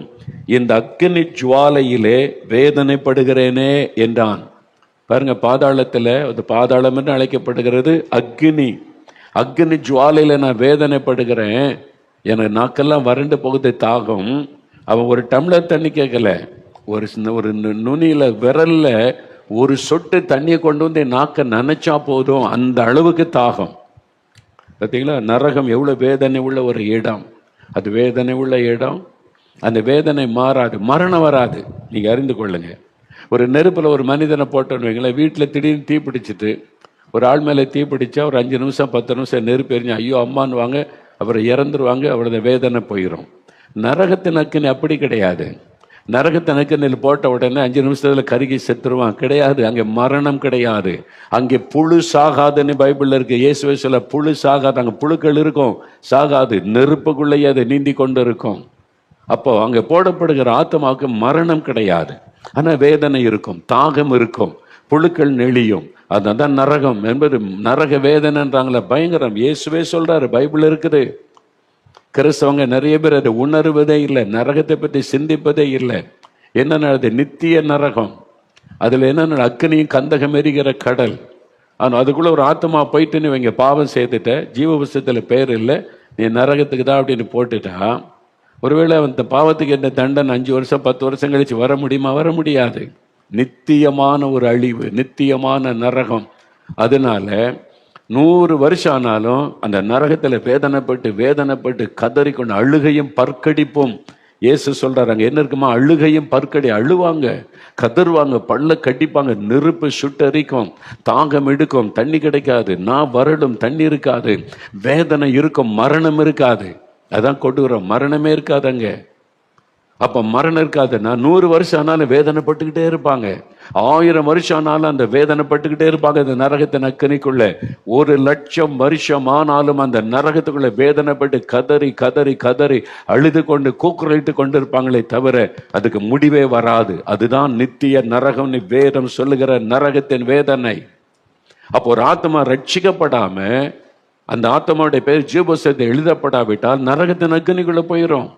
இந்த அக்கினி ஜுவாலையிலே வேதனைப்படுகிறேனே என்றான். பாருங்க, பாதாளத்தில், அது பாதாளம் என்று அழைக்கப்படுகிறது அக்னி. அக்னி ஜுவாலையில் நான் வேதனைப்படுகிறேன், எனக்கு நாக்கெல்லாம் வறண்டு போகுது தாகம். அவன் ஒரு டம்ளர் தண்ணி கேட்கல, ஒரு நுனியில விரல்ல ஒரு சொட்டு தண்ணியை கொண்டு வந்து நாக்க நினைச்சா போதும், அந்த அளவுக்கு தாகம். பார்த்தீங்களா, நரகம் எவ்வளவு வேதனை உள்ள ஒரு இடம். அது வேதனை உள்ள இடம். அந்த வேதனை மாறாது, மரணம் வராது. நீங்க அறிந்து கொள்ளுங்க. ஒரு நெருப்புல ஒரு மனிதனை போட்டோன்னு வைங்களேன், வீட்டில் திடீர்னு தீ பிடிச்சிட்டு, ஒரு ஆள் மேலே தீ பிடிச்சா ஒரு 5 நிமிஷம் 10 நிமிஷம் நெருப்பு எரிஞ்சு ஐயோ அம்மான்னு வாங்க, அவரை இறந்துருவாங்க, அவரது வேதனை போயிடும். நரகத்தின் அக்கினி அப்படி கிடையாது. நரகத்தின் அக்கினியில் போட்ட உடனே 5 நிமிஷத்தில் கருகி செத்துருவான், கிடையாது. அங்கே மரணம் கிடையாது. அங்கே புழு சாகாதுன்னு பைபிளில் இருக்கு. இயேசுவே சொல்ல, புழு சாகாது. அங்கே புழுக்கள் இருக்கும், சாகாது, நெருப்புக்குள்ளேயே அதை நீந்தி கொண்டு இருக்கும். அப்போ அங்கே போடப்படுகிற ஆத்மாவுக்கு மரணம் கிடையாது, ஆனால் வேதனை இருக்கும், தாகம் இருக்கும், புழுக்கள் நெளியும். அதுதான் நரகம் என்பது. நரக வேதனைன்றாங்களே, பயங்கரம். இயேசுவே சொல்றாரு, பைபிள் இருக்குது. கிறிஸ்தவங்க நிறைய பேர் அதை உணர்வதே இல்லை, நரகத்தை பற்றி சிந்திப்பதே இல்லை. என்னென்ன, அது நித்திய நரகம். அதில் என்னென்ன, அக்கினியும் கந்தகம் எரிகிற கடல். ஆனால் அதுக்குள்ள ஒரு ஆத்மா போயிட்டுன்னு இவங்க பாவம் செய்துட்ட, ஜீவபுஸ்தகத்தில் பேர் இல்லை, நீ நரகத்துக்கு தான் அப்படின்னு போட்டுட்டா, ஒருவேளை அந்த பாவத்துக்கு என்ன தண்டனை 5 வருஷம் 10 வருஷம் கழிச்சு வர முடியுமா? வர முடியாது. நித்தியமான ஒரு அழிவு, நித்தியமான நரகம். அதனால 100 வருஷம் ஆனாலும் அந்த நரகத்துல வேதனைப்பட்டு கதறிக்கொண்டு அழுகையும் பற்கடிப்பும். இயேசு சொல்றாரு, அங்க என்ன இருக்குமா? அழுகையும் பற்கடி. அழுவாங்க, கதறுவாங்க, பல்ல கட்டிப்பாங்க, நெருப்பு சுட்டரிக்கும், தாகம் எடுக்கும், தண்ணி கிடைக்காது, நான் வரடும், தண்ணி இருக்காது, வேதனை இருக்கும், மரணம் இருக்காது. அதான் கொண்டுகிறோம், மரணமே இருக்காதங்க. அப்ப மரணம் இருக்காதுன்னா 100 வருஷம் ஆனாலும் வேதனைப்பட்டுக்கிட்டே இருப்பாங்க, 1000 வருஷம் ஆனாலும் அந்த வேதனைப்பட்டுக்கிட்டே இருப்பாங்க அந்த நரகத்தின் அக்கனிக்குள்ள. 1,00,000 வருஷம் ஆனாலும் அந்த நரகத்துக்குள்ள வேதனைப்பட்டு கதறி கதறி கதறி அழுது கொண்டு கூக்குரலிட்டு கொண்டு இருப்பாங்களே தவிர அதுக்கு முடிவே வராது. அதுதான் நித்திய நரகம்னு வேதம் சொல்லுகிற நரகத்தின் வேதனை. அப்போ ஒரு ஆத்மா ரட்சிக்கப்படாம அந்த ஆத்மாவுடைய பேர் ஜீவபுஸ்தகத்தை எழுதப்படாவிட்டால் நரகத்தின் அக்னிக்குள்ள போயிடும்.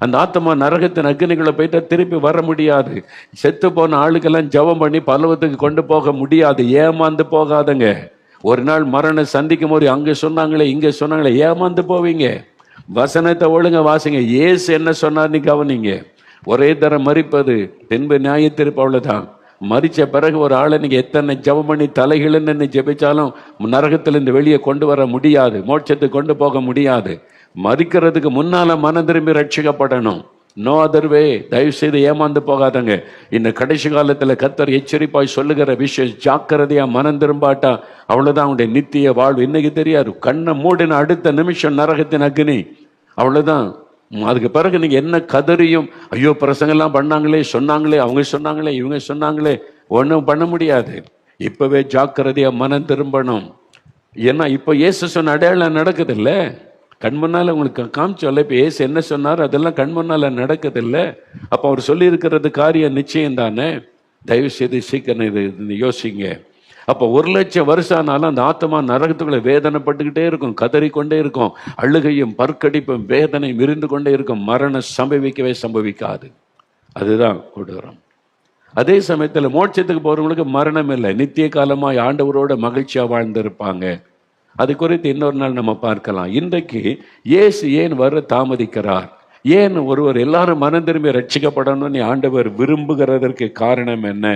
அந்த ஆத்மா நரகத்தின் அக்னிக்குள்ள போயிட்டா திருப்பி வர முடியாது. செத்து போன ஆளுக்கெல்லாம் ஜெபம் பண்ணி பரலோகத்துக்கு கொண்டு போக முடியாது. ஏமாந்து போகாதங்க. ஒரு நாள் மரணம் சந்திக்கும் போது அங்க சொன்னாங்களே இங்க சொன்னாங்களே ஏமாந்து போவீங்க. வசனத்தை ஒழுங்க வாசிங்க. இயேசு என்ன சொன்னார்னு கவனிங்க. ஒரே தரம் மரிப்பது பின்பு நியாயத்தீர்ப்பு, அவ்வளவுதான். மரிச்ச பிறகு ஒரு ஆளை நீங்க எத்தனை ஜெபம் பண்ணி தலைகிழன்னு ஜெபிச்சாலும் நரகத்திலிருந்து வெளியே கொண்டு வர முடியாது, மோட்சத்துக்கு கொண்டு போக முடியாது. மரிக்கிறதுக்கு முன்னால மனம் திரும்பி ரட்சிக்கப்படணும். No other way. தயவு செய்து ஏமாந்து போகாதங்க. இந்த கடைசி காலத்துல கர்த்தர் எச்சரிப்பாய் சொல்லுகிற விஷயம், ஜாக்கிரதையா மனம் திரும்பாட்டா அவ்வளவுதான் உங்களுடைய நித்திய வாழ்வு. இன்னைக்கு தெரியாது, கண்ணை மூடின அடுத்த நிமிஷம் நரகத்தின் அக்னி, அவ்வளவுதான். அதுக்கு பிறகு நீங்க என்ன கதறியும், ஐயோ பிரசங்கெல்லாம் பண்ணாங்களே, சொன்னாங்களே, அவங்க சொன்னாங்களே, இவங்க சொன்னாங்களே, ஒன்றும் பண்ண முடியாது. இப்பவே ஜாக்கிரதையா மனம் திரும்பணும். ஏன்னா இப்ப இயேசு சொன்ன அடையாளம் நடக்குது இல்ல, கண் முன்னால உங்களுக்கு காமிச்சோல்ல. இப்ப இயேசு என்ன சொன்னார் அதெல்லாம் கண் முன்னால நடக்குது இல்ல. அப்ப அவர் சொல்லி இருக்கிறது காரியம் நிச்சயம் தானே. தயவு செய்து சீக்கிரம் இது யோசிங்க. அப்போ 1,00,000 வருஷம் ஆனாலும் அந்த ஆத்மா நரகத்துக்குள்ள வேதனைப்பட்டுக்கிட்டே இருக்கும், கதறிக்கொண்டே இருக்கும், அழுகையும் பற்கடிப்பும் வேதனை மிரிந்து கொண்டே இருக்கும். மரணம் சம்பவிக்கவே சம்பவிக்காது. அதுதான் கொடூரம். அதே சமயத்தில் மோட்சத்துக்கு போறவங்களுக்கு மரணம் இல்லை, நித்திய காலமாய் ஆண்டவரோட மகிழ்ச்சியா வாழ்ந்திருப்பாங்க. அது குறித்து இன்னொரு நாள் நம்ம பார்க்கலாம். இன்றைக்கு இயேசு ஏன் வர தாமதிக்கிறார்? ஏன் ஒருவர் எல்லாரும் மனம் திரும்பி ரட்சிக்கப்படணும்னு ஆண்டவர் விரும்புகிறதற்கு காரணம் என்ன?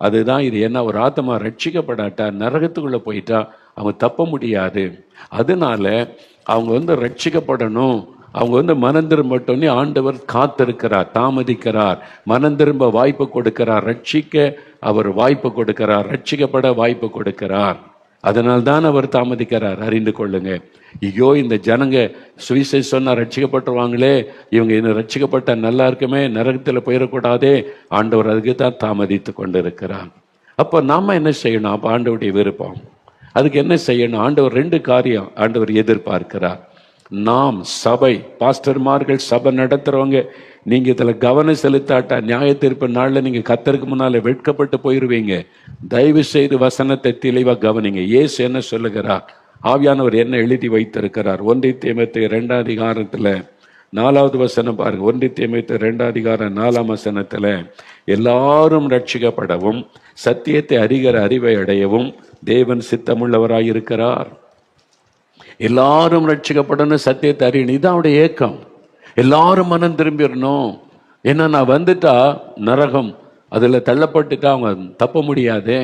அதுதான் இது. என்ன, ஒரு ஆத்மா ரட்சிக்கப்படாட்டா நரகத்துக்குள்ள போயிட்டா அவங்க தப்ப முடியாது. அதனால அவங்க ரட்சிக்கப்படணும், அவங்க மனம் திரும்பட்டோன்னே ஆண்டவர் காத்திருக்கிறார், தாமதிக்கிறார், மனம் திரும்ப வாய்ப்பு கொடுக்கிறார், ரட்சிக்க அவர் வாய்ப்பு கொடுக்கிறார், ரட்சிக்கப்பட வாய்ப்பு கொடுக்கிறார். அதனால்தான் அவர் தாமதிக்கிறார். அறிந்து கொள்ளுங்க. ஐயோ இந்த ஜனங்க சுவிசேஷம் சொன்னா ரட்சிக்கப்பட்டுருவாங்களே, இவங்க இன்னும் ரட்சிக்கப்பட்ட நல்லா இருக்குமே, நரகத்தில் போயிடக்கூடாதே, ஆண்டவர் அதுக்கு தான் தாமதித்து கொண்டு இருக்கிறார். அப்போ நாம என்ன செய்யணும்? அப்போ ஆண்டவருடைய விருப்பம், அதுக்கு என்ன செய்யணும்? ஆண்டவர் 2 காரியம் ஆண்டவர் எதிர்பார்க்கிறார். நாம் சபை, பாஸ்டர்மார்கள், சபை நடத்துறவங்க, நீங்க இதுல கவனம் செலுத்தாட்டா நியாய தீர்ப்பு நாள்ல நீங்க கர்த்தருக்கு முன்னால வெட்கப்பட்டு போயிருவீங்க. தயவு செய்து வசனத்தை தெளிவா கவனிங்க. இயேசு என்ன சொல்லுகிறார்? ஆவியானவர் என்ன எழுதி வைத்திருக்கிறார்? 1 தீமோத்தேயு 2 அதிகாரத்துல 4வது வசனம் பாருங்க. 1 தீமோத்தேயு 2 அதிகாரம் 4ஆம் வசனத்துல, எல்லாரும் ரட்சிக்கப்படவும் சத்தியத்தை அறிகிற அறிவை அடையவும் தேவன் சித்தமுள்ளவராயிருக்கிறார். எல்லாரும் ரட்சிக்கப்படணும், சத்தியத்தை அறியணும், இதுதான் அவருடைய ஏக்கம். எல்லாரும் மனம் திரும்பிடணும். ஏன்னா நான் வந்துட்டா நரகம், அதுல தள்ளப்பட்டுட்டா அவங்க தப்ப முடியாது.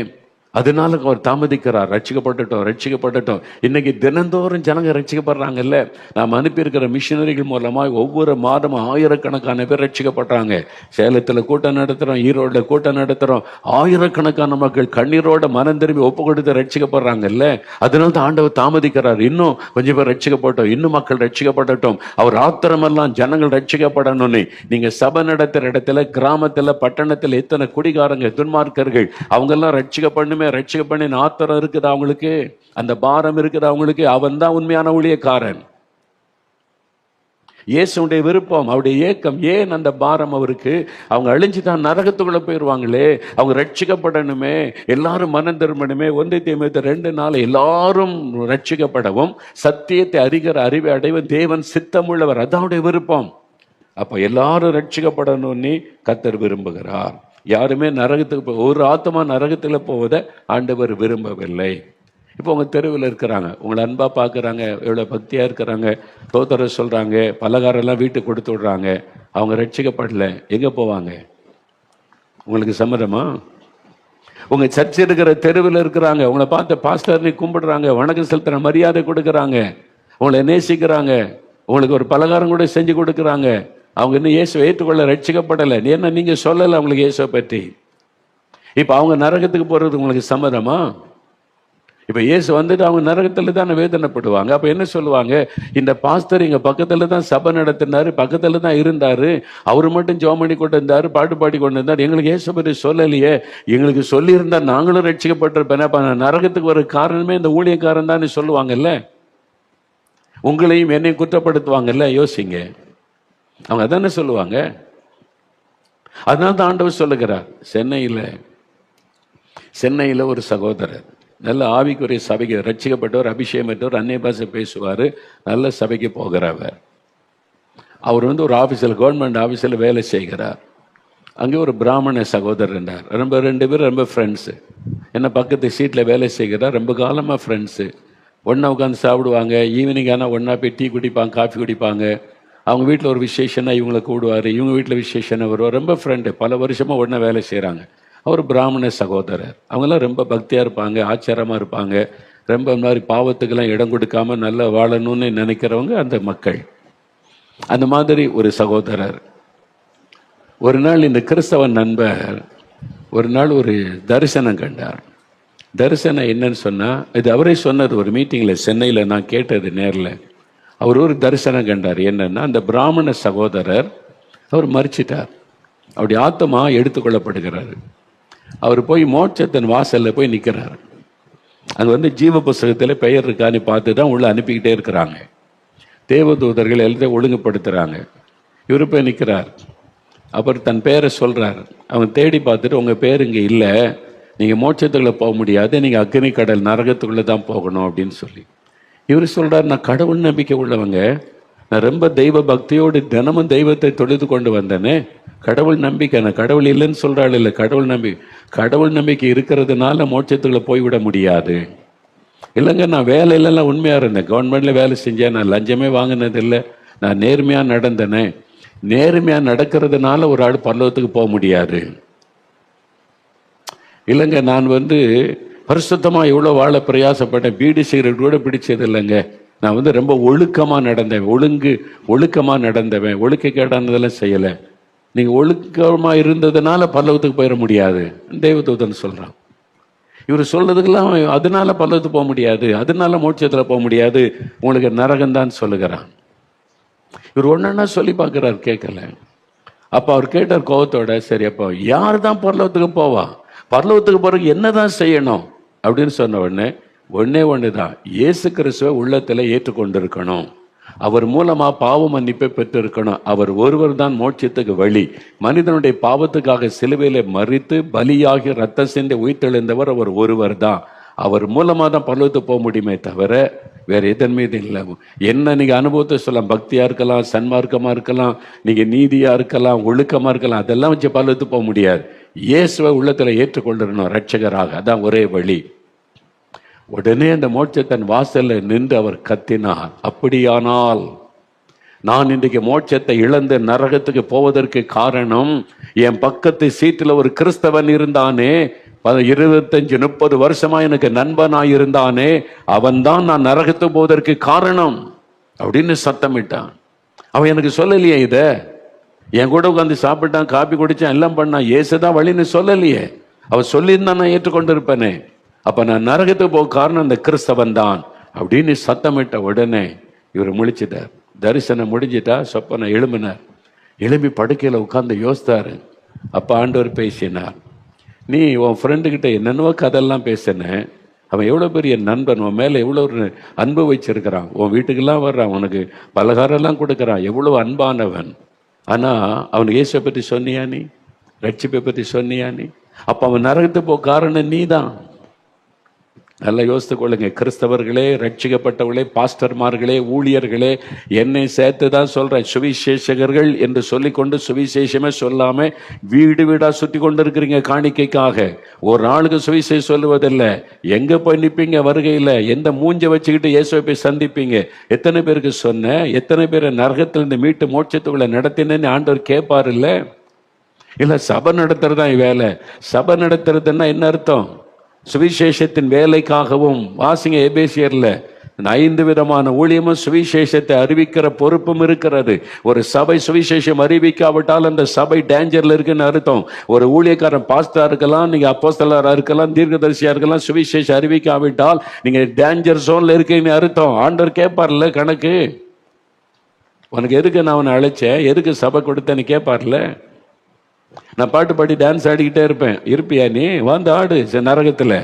அதனால அவர் தாமதிக்கிறார். ரட்சிக்கப்பட்டோம். இன்னைக்கு தினந்தோறும் ஜனங்க ரட்சிக்கப்படுறாங்கல்ல. நாம் அனுப்பியிருக்கிற மிஷினரிகள் மூலமாக ஒவ்வொரு மாதமும் ஆயிரக்கணக்கான பேர் ரட்சிக்கப்படுறாங்க. சேலத்தில் கூட்டம் நடத்துகிறோம், ஈரோடுல கூட்டம் நடத்துகிறோம். ஆயிரக்கணக்கான மக்கள் கண்ணீரோட மனம் திரும்பி ஒப்பு கொடுத்து ரட்சிக்கப்படுறாங்கல்ல. அதனால தான் ஆண்டவர் தாமதிக்கிறார். இன்னும் கொஞ்சம் பேர் ரட்சிக்கப்பட்டோம், இன்னும் மக்கள் ரட்சிக்கப்படட்டும். அவர் ஆத்திரமெல்லாம் ஜனங்கள் ரட்சிக்கப்படணும்னு. நீங்க சபை நடத்துகிற இடத்துல, கிராமத்தில், பட்டணத்தில் எத்தனை குடிகாரங்க, துன்மார்க்கர்கள், அவங்கெல்லாம் ரட்சிக்கப்படணுமே. ரட்சிக்க பண்ணி ஆத்திரம் இருக்குது அவங்களுக்கு, அந்த பாரம் இருக்குது அவங்களுக்கு. அவன் தான் உண்மையான ஊழியக்காரன். இயேசுடைய விருப்பம், அவருடைய ஏக்கம். ஏன் அந்த பாரம் அவருக்கு? அவங்க அழிஞ்சுதான் நரகத்துக்குள்ள போயிடுவாங்களே, அவங்க ரட்சிக்கப்படணுமே, எல்லாரும் மனம் திரும்பணுமே. 1 தீமோத்தேயு 2:4, எல்லாரும் ரட்சிக்கப்படவும் சத்தியத்தை அறிகிற அறிவை அடைவும் தேவன் சித்தமுள்ளவர். அதாவுடைய விருப்பம். அப்ப எல்லாரும் ரட்சிக்கப்படணும்னு கர்த்தர் விரும்புகிறார். யாருமே நரகத்துக்கு ஒரு ஆத்மா நரகத்தில் போவதை ஆண்டவர் விரும்பவில்லை. இப்போ உங்கள் தெருவில் இருக்கிறாங்க, உங்களை அன்பாக பார்க்குறாங்க, எவ்வளோ பக்தியாக இருக்கிறாங்க, தோத்தர சொல்கிறாங்க, பலகாரெல்லாம் வீட்டுக்கு கொடுத்து விட்றாங்க, அவங்க ரட்சிக்கப்படல, எங்கே போவாங்க? உங்களுக்கு சம்மதமா? உங்கள் சர்ச் இருக்கிற தெருவில் இருக்கிறாங்க, உங்களை பார்த்து பாஸ்டர்னு கும்பிடுறாங்க, வணக்கம் செலுத்துற மரியாதை கொடுக்குறாங்க, உங்களை நேசிக்கிறாங்க, உங்களுக்கு ஒரு பலகாரம் கூட செஞ்சு கொடுக்குறாங்க, அவங்க இன்னும் இயேசுவை ஏற்றுக்கொள்ள ரட்சிக்கப்படலை. ஏன்னா நீங்கள் சொல்லலை அவங்களுக்கு இயேசுவை பற்றி. இப்போ அவங்க நரகத்துக்கு போகிறது உங்களுக்கு சம்மதமா? இப்போ இயேசு வந்துட்டு அவங்க நரகத்தில் தானே வேதனைப்படுவாங்க. அப்போ என்ன சொல்லுவாங்க? இந்த பாஸ்டர் எங்கள் பக்கத்தில் தான் சபை நடத்தினார், பக்கத்தில் தான் இருந்தார், அவர் மட்டும் ஜெபம் பண்ணி கொண்டு இருந்தார், பாட்டு பாடி கொண்டு இருந்தார், எங்களுக்கு இயேசு பற்றி சொல்லலையே, எங்களுக்கு சொல்லியிருந்தா நாங்களும் ரட்சிக்கப்பட்டிருப்பேன். அப்போ நரகத்துக்கு வர காரணமே இந்த ஊழியக்காரன் தான் சொல்லுவாங்கல்ல, உங்களையும் என்னையும் குற்றப்படுத்துவாங்கல்ல. யோசிங்க, அவங்க அதானே சொல்லுவாங்க. அதனால தான் ஆண்டவர் சொல்லுகிறார். சென்னையில் ஒரு சகோதரர் நல்ல ஆவிக்குரிய சபைக்கு ரட்சிக்கப்பட்டவர், அபிஷேகம் பெற்றவர், அந்நிய பாஷை பேசுவார், நல்ல சபைக்கு போகிறவர். அவர் ஒரு ஆஃபீஸில், கவர்மெண்ட் ஆஃபீஸில் வேலை செய்கிறார். அங்கே ஒரு பிராமண சகோதரர் இருந்தார். ரெண்டு பேரும் ரொம்ப ஃப்ரெண்ட்ஸு. என்ன பக்கத்து சீட்டில் வேலை செய்கிறார், ரொம்ப காலமாக ஃப்ரெண்ட்ஸு. ஒன்றா உட்காந்து சாப்பிடுவாங்க, ஈவினிங் ஆனால் ஒன்றா போய் டீ குடிப்பாங்க, காஃபி குடிப்பாங்க. அவங்க வீட்டில் ஒரு விசேஷனா இவங்களை கூடுவார், இவங்க வீட்டில் விசேஷனா வருவார். ரொம்ப ஃப்ரெண்டு, பல வருஷமாக ஒன்றா வேலை செய்கிறாங்க. அவர் பிராமண சகோதரர். அவங்களாம் ரொம்ப பக்தியாக இருப்பாங்க, ஆச்சாரமாக இருப்பாங்க, ரொம்ப மாதிரி பாவத்துக்கெல்லாம் இடம் கொடுக்காம நல்லா வாழணும்னு நினைக்கிறவங்க அந்த மக்கள். அந்த மாதிரி ஒரு சகோதரர். ஒரு நாள் இந்த கிறிஸ்தவ நண்பர் ஒரு நாள் ஒரு தரிசனம் கண்டார். தரிசனம் என்னன்னு சொன்னால், இது அவரே சொன்னது ஒரு மீட்டிங்கில் சென்னையில், நான் கேட்டது நேரில். அவர் ஒரு தரிசனம் கண்டார். என்னன்னா, அந்த பிராமண சகோதரர் அவர் மரிச்சிட்டார், அப்படி ஆத்மா எடுத்துக்கொள்ளப்படுகிறாரு. அவர் போய் மோட்சத்தின் வாசலில் போய் நிற்கிறார். அங்கே ஜீவ புஸ்தகத்தில் பெயர் இருக்கான்னு பார்த்து தான் உள்ள அனுப்பிக்கிட்டே இருக்கிறாங்க. தேவதூதர்கள் எல்லாத்தையும் ஒழுங்குபடுத்துகிறாங்க. இவர் போய் நிற்கிறார். அப்புறம் தன் பேரை சொல்கிறார். அவங்க தேடி பார்த்துட்டு, உங்கள் பேர் இங்கே இல்லை, நீங்கள் மோட்சத்துக்குள்ளே போக முடியாது, நீங்கள் அக்னி கடல் நரகத்துக்குள்ளே தான் போகணும் அப்படின்னு சொல்லி. இவர் சொல்கிறார், நான் கடவுள் நம்பிக்கை உள்ளவங்க, நான் ரொம்ப தெய்வ பக்தியோடு தினமும் தெய்வத்தை தொழுது கொண்டு வந்தேனே, கடவுள் நம்பிக்கை, நான் கடவுள் இல்லைன்னு சொல்கிறாள் இல்லை, கடவுள் நம்பிக்கை இருக்கிறதுனால மோட்சத்துக்குள்ளே போய்விட முடியாது. இல்லைங்க, நான் வேலையிலலாம் உண்மையாக இருந்தேன், கவர்மெண்ட்டில் வேலை செஞ்சேன், நான் லஞ்சமே வாங்கினதில்லை, நான் நேர்மையாக நடந்தேனே, நேர்மையாக நடக்கிறதுனால ஒரு ஆள் பரலோகத்துக்கு போக முடியாது. இல்லைங்க, நான் பரிசுத்தமாக எவ்வளோ வாழ பிரயாசப்பட்டேன், பீடி சிகரெட் கூட பிடிச்சது இல்லைங்க, நான் ரொம்ப ஒழுக்கமாக நடந்தேன், ஒழுக்கமாக நடந்தவன், ஒழுக்கக்கேடானதெல்லாம் செய்யலை. நீங்கள் ஒழுக்கமாக இருந்ததுனால பரலோகத்துக்கு போயிட முடியாது தேவதூதன் சொல்கிறான். இவர் சொல்றதுக்கெல்லாம் அதனால பரலோகத்துக்கு போக முடியாது, அதனால மோட்சத்தில் போக முடியாது, உங்களுக்கு நரகம்தான் சொல்லுகிறான். இவர் ஒன்னா சொல்லி பார்க்குறாரு, கேட்கல. அப்போ அவர் கேட்டார் கோபத்தோட, சரி அப்போ யார் தான் பரலோகத்துக்கு போவா, பரலோகத்துக்கு போறதுக்கு என்னதான் செய்யணும் அப்படின்னு சொன்ன ஒன்னே ஒண்ணுதான், இயேசு கிறிஸ்துவை உள்ளத்தில் ஏற்றுக்கொண்டிருக்கணும், அவர் மூலமா பாவ மன்னிப்பை பெற்றிருக்கணும். அவர் ஒருவர் தான் மோட்சத்துக்கு வழி. மனிதனுடைய பாவத்துக்காக சிலுவையில மரித்து பலியாகி ரத்த சிந்தி உயிர்த்தெழுந்தவர் அவர் ஒருவர் தான். அவர் மூலமா தான் பரலோகத்துக்கு போக முடியுமே தவிர வேற எதன் மீது இல்லை. என்ன நீங்க அனுபவத்தை சொல்லலாம், பக்தியா இருக்கலாம், சன்மார்க்கமா இருக்கலாம், நீங்க நீதியா இருக்கலாம், ஒழுக்கமா இருக்கலாம், அதெல்லாம் வச்சு பரலோகத்துக்கு போக முடியாது. இயேசுவை உள்ளத்துல ஏற்றுக்கொண்டிருக்கணும் ரட்சகராக, அதான் ஒரே வழி. உடனே அந்த மோட்சத்தின் வாசல்ல நின்று அவர் கத்தினார், அப்படியானால் நான் இன்றைக்கு மோட்சத்தை இழந்து நரகத்துக்கு போவதற்கு காரணம், என் பக்கத்து சீட்டில் ஒரு கிறிஸ்தவன் இருந்தானே, 25-30 வருஷமா எனக்கு நண்பனாய் இருந்தானே, அவன்தான் நான் நரகத்துக்கு போவதற்கு காரணம் அப்படின்னு சத்தமிட்டான். அவன் எனக்கு சொல்லலையே, இத என் கூட உட்காந்து சாப்பிட்டான், காப்பி குடிச்சான், எல்லாம் பண்ணான், இயேசுதான் வழின்னு சொல்லலையே. அவன் சொல்லியிருந்தான், நான் ஏற்றுக்கொண்டிருப்பேனே. அப்ப நான் நரகத்துக்கு போக காரணம் அந்த கிறிஸ்தவன் தான் அப்படின்னு சத்தமிட்ட உடனே இவர் முழிச்சிட்டார். தரிசனம் முடிஞ்சிட்டா, சொப்பனை எழும்பினார். எழும்பி படுக்கையில உட்கார்ந்து யோசித்தாரு. அப்ப ஆண்டவர் பேசினார், நீ உன் ஃப்ரெண்டு கிட்ட என்னென்னவோ கதெல்லாம் பேசின, அவன் எவ்வளோ பெரிய நண்பன், உன் மேலே எவ்வளோ ஒரு அன்பு வச்சிருக்கிறான், உன் வீட்டுக்கெல்லாம் வர்றான், உனக்கு பலகாரெல்லாம் கொடுக்குறான், எவ்வளோ அன்பானவன். ஆனால் அவனுக்கு இயேசுவை பற்றி சொன்னியா, நீ ரட்சிப்பை பற்றி சொன்னியா நீ? அப்போ அவன் நரகத்துக்கு போக காரணம் நீ தான். நல்லா யோசித்து கொள்ளுங்க. கிறிஸ்தவர்களே, ரட்சிக்கப்பட்டவர்களே, பாஸ்டர்மார்களே, ஊழியர்களே, என்னை சேர்த்து தான் சொல்றேன். சுவிசேஷகர்கள் என்று சொல்லிக்கொண்டு சுவிசேஷமே சொல்லாம வீடு வீடா சுத்தி கொண்டு இருக்கிறீங்க காணிக்கைக்காக. ஒரு ஆளுக்கு சுவிசேஷம் சொல்லுவதில்லை. எங்க போய் நிப்பீங்க வருகையில்? எந்த மூஞ்ச வச்சுக்கிட்டு இயேசுவை போய் சந்திப்பீங்க? எத்தனை பேருக்கு சொன்ன? எத்தனை பேரை நரகத்திலிருந்து மீட்டு மோட்சத்துக்குள்ள நடத்தினேன்னு ஆண்டவர் கேட்பாரு இல்ல சபை நடத்துறதா வேலை. சபை நடத்துறதுன்னா என்ன அர்த்தம்? சுவிசேஷத்தின் வேலைக்காகவும் வாசிங்க எபேசியர்ல 5 விதமான ஊழியமும் சுவிசேஷத்தை அறிவிக்கிற பொறுப்பும் இருக்கிறது. ஒரு சபை சுவிசேஷம் அறிவிக்காவிட்டால் அந்த சபை டேஞ்சர்ல இருக்குன்னு அர்த்தம். ஒரு ஊழியக்காரன் பாஸ்டரா இருக்கலாம், நீங்க அப்போஸ்தலரா இருக்கலாம், தீர்க்கதரிசியா இருக்கலாம், சுவிசேஷம் அறிவிக்காவிட்டால் நீங்க டேஞ்சர் ஜோன்ல இருக்கீங்கன்னு அர்த்தம். ஆண்டவர் கேட்பார்ல கணக்கு. உனக்கு எதுக்கு நான் அவனை அழைச்சேன், எதுக்கு சபை கொடுத்தேன்னு கேட்பார்ல. நான் பாட்டு பாடி டான்ஸ் ஆடிக்கிட்டே இருப்பேன். இருப்பியா நீ? வந்து ஆடு நரகத்துல.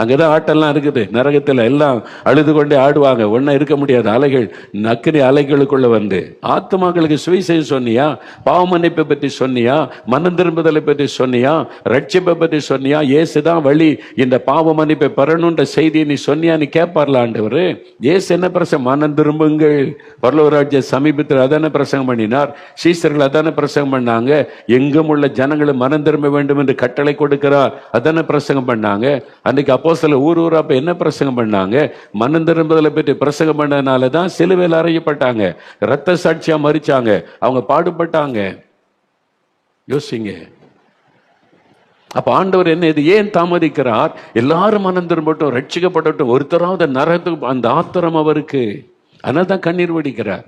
அங்கதான் ஆட்டெல்லாம் இருக்குது. நரகத்துல எல்லாம் அழுது கொண்டே ஆடுவாங்க. ஒன்னா இருக்க முடியாது. அலைகள் நக்கிரி அலைகளுக்குள்ள வந்து ஆத்மாக்களுக்கு சுவிசேஷம் சொன்னியா? பாவ மன்னிப்பை பற்றி சொன்னியா? மனம் திரும்புதலை பற்றி சொன்னியா? ரட்சிப்பை பற்றி சொன்னியா? இயேசுதான் வழி, இந்த பாவ மன்னிப்பை பெறணுன்ற செய்தியை நீ சொன்னியா? நீ கேட்பார்ல ஆண்டவர். இயேசு என்ன பிரசங்கம்? மனம் திரும்புங்கள், பரலோகராஜ்ய சமீபத்தில் அதான பிரசங்கம் பண்ணினார். சீசர்கள் அதான பிரசங்கம் பண்ணாங்க. எங்கும் உள்ள ஜனங்களும் மனம் திரும்ப வேண்டும் என்று கட்டளை கொடுக்கிறார். அதான பிரசங்கம் பண்ணாங்க. அன்னைக்கு அப்போஸ்தலர் ஊர் ஊரா என்ன பிரசங்கம் பண்ணாங்க? மனம் திரும்புதலை பற்றி பிரசங்கம் பண்ணதுனால தான் சிலுவையில் அறையப்பட்டாங்க, ரத்த சாட்சியா மரிச்சாங்க, அவங்க பாடுபட்டாங்க. யோசிங்க. அப்ப ஆண்டவர் என்ன இது ஏன் தாமதிக்கிறார்? எல்லாரும் மனம் திரும்பட்டும், ரட்சிக்கப்படட்டும், ஒருத்தராவது நரகத்துக்கு அந்த ஆத்திரம் அவருக்கு. அதனால தான் கண்ணீர் வடிக்கிறார்.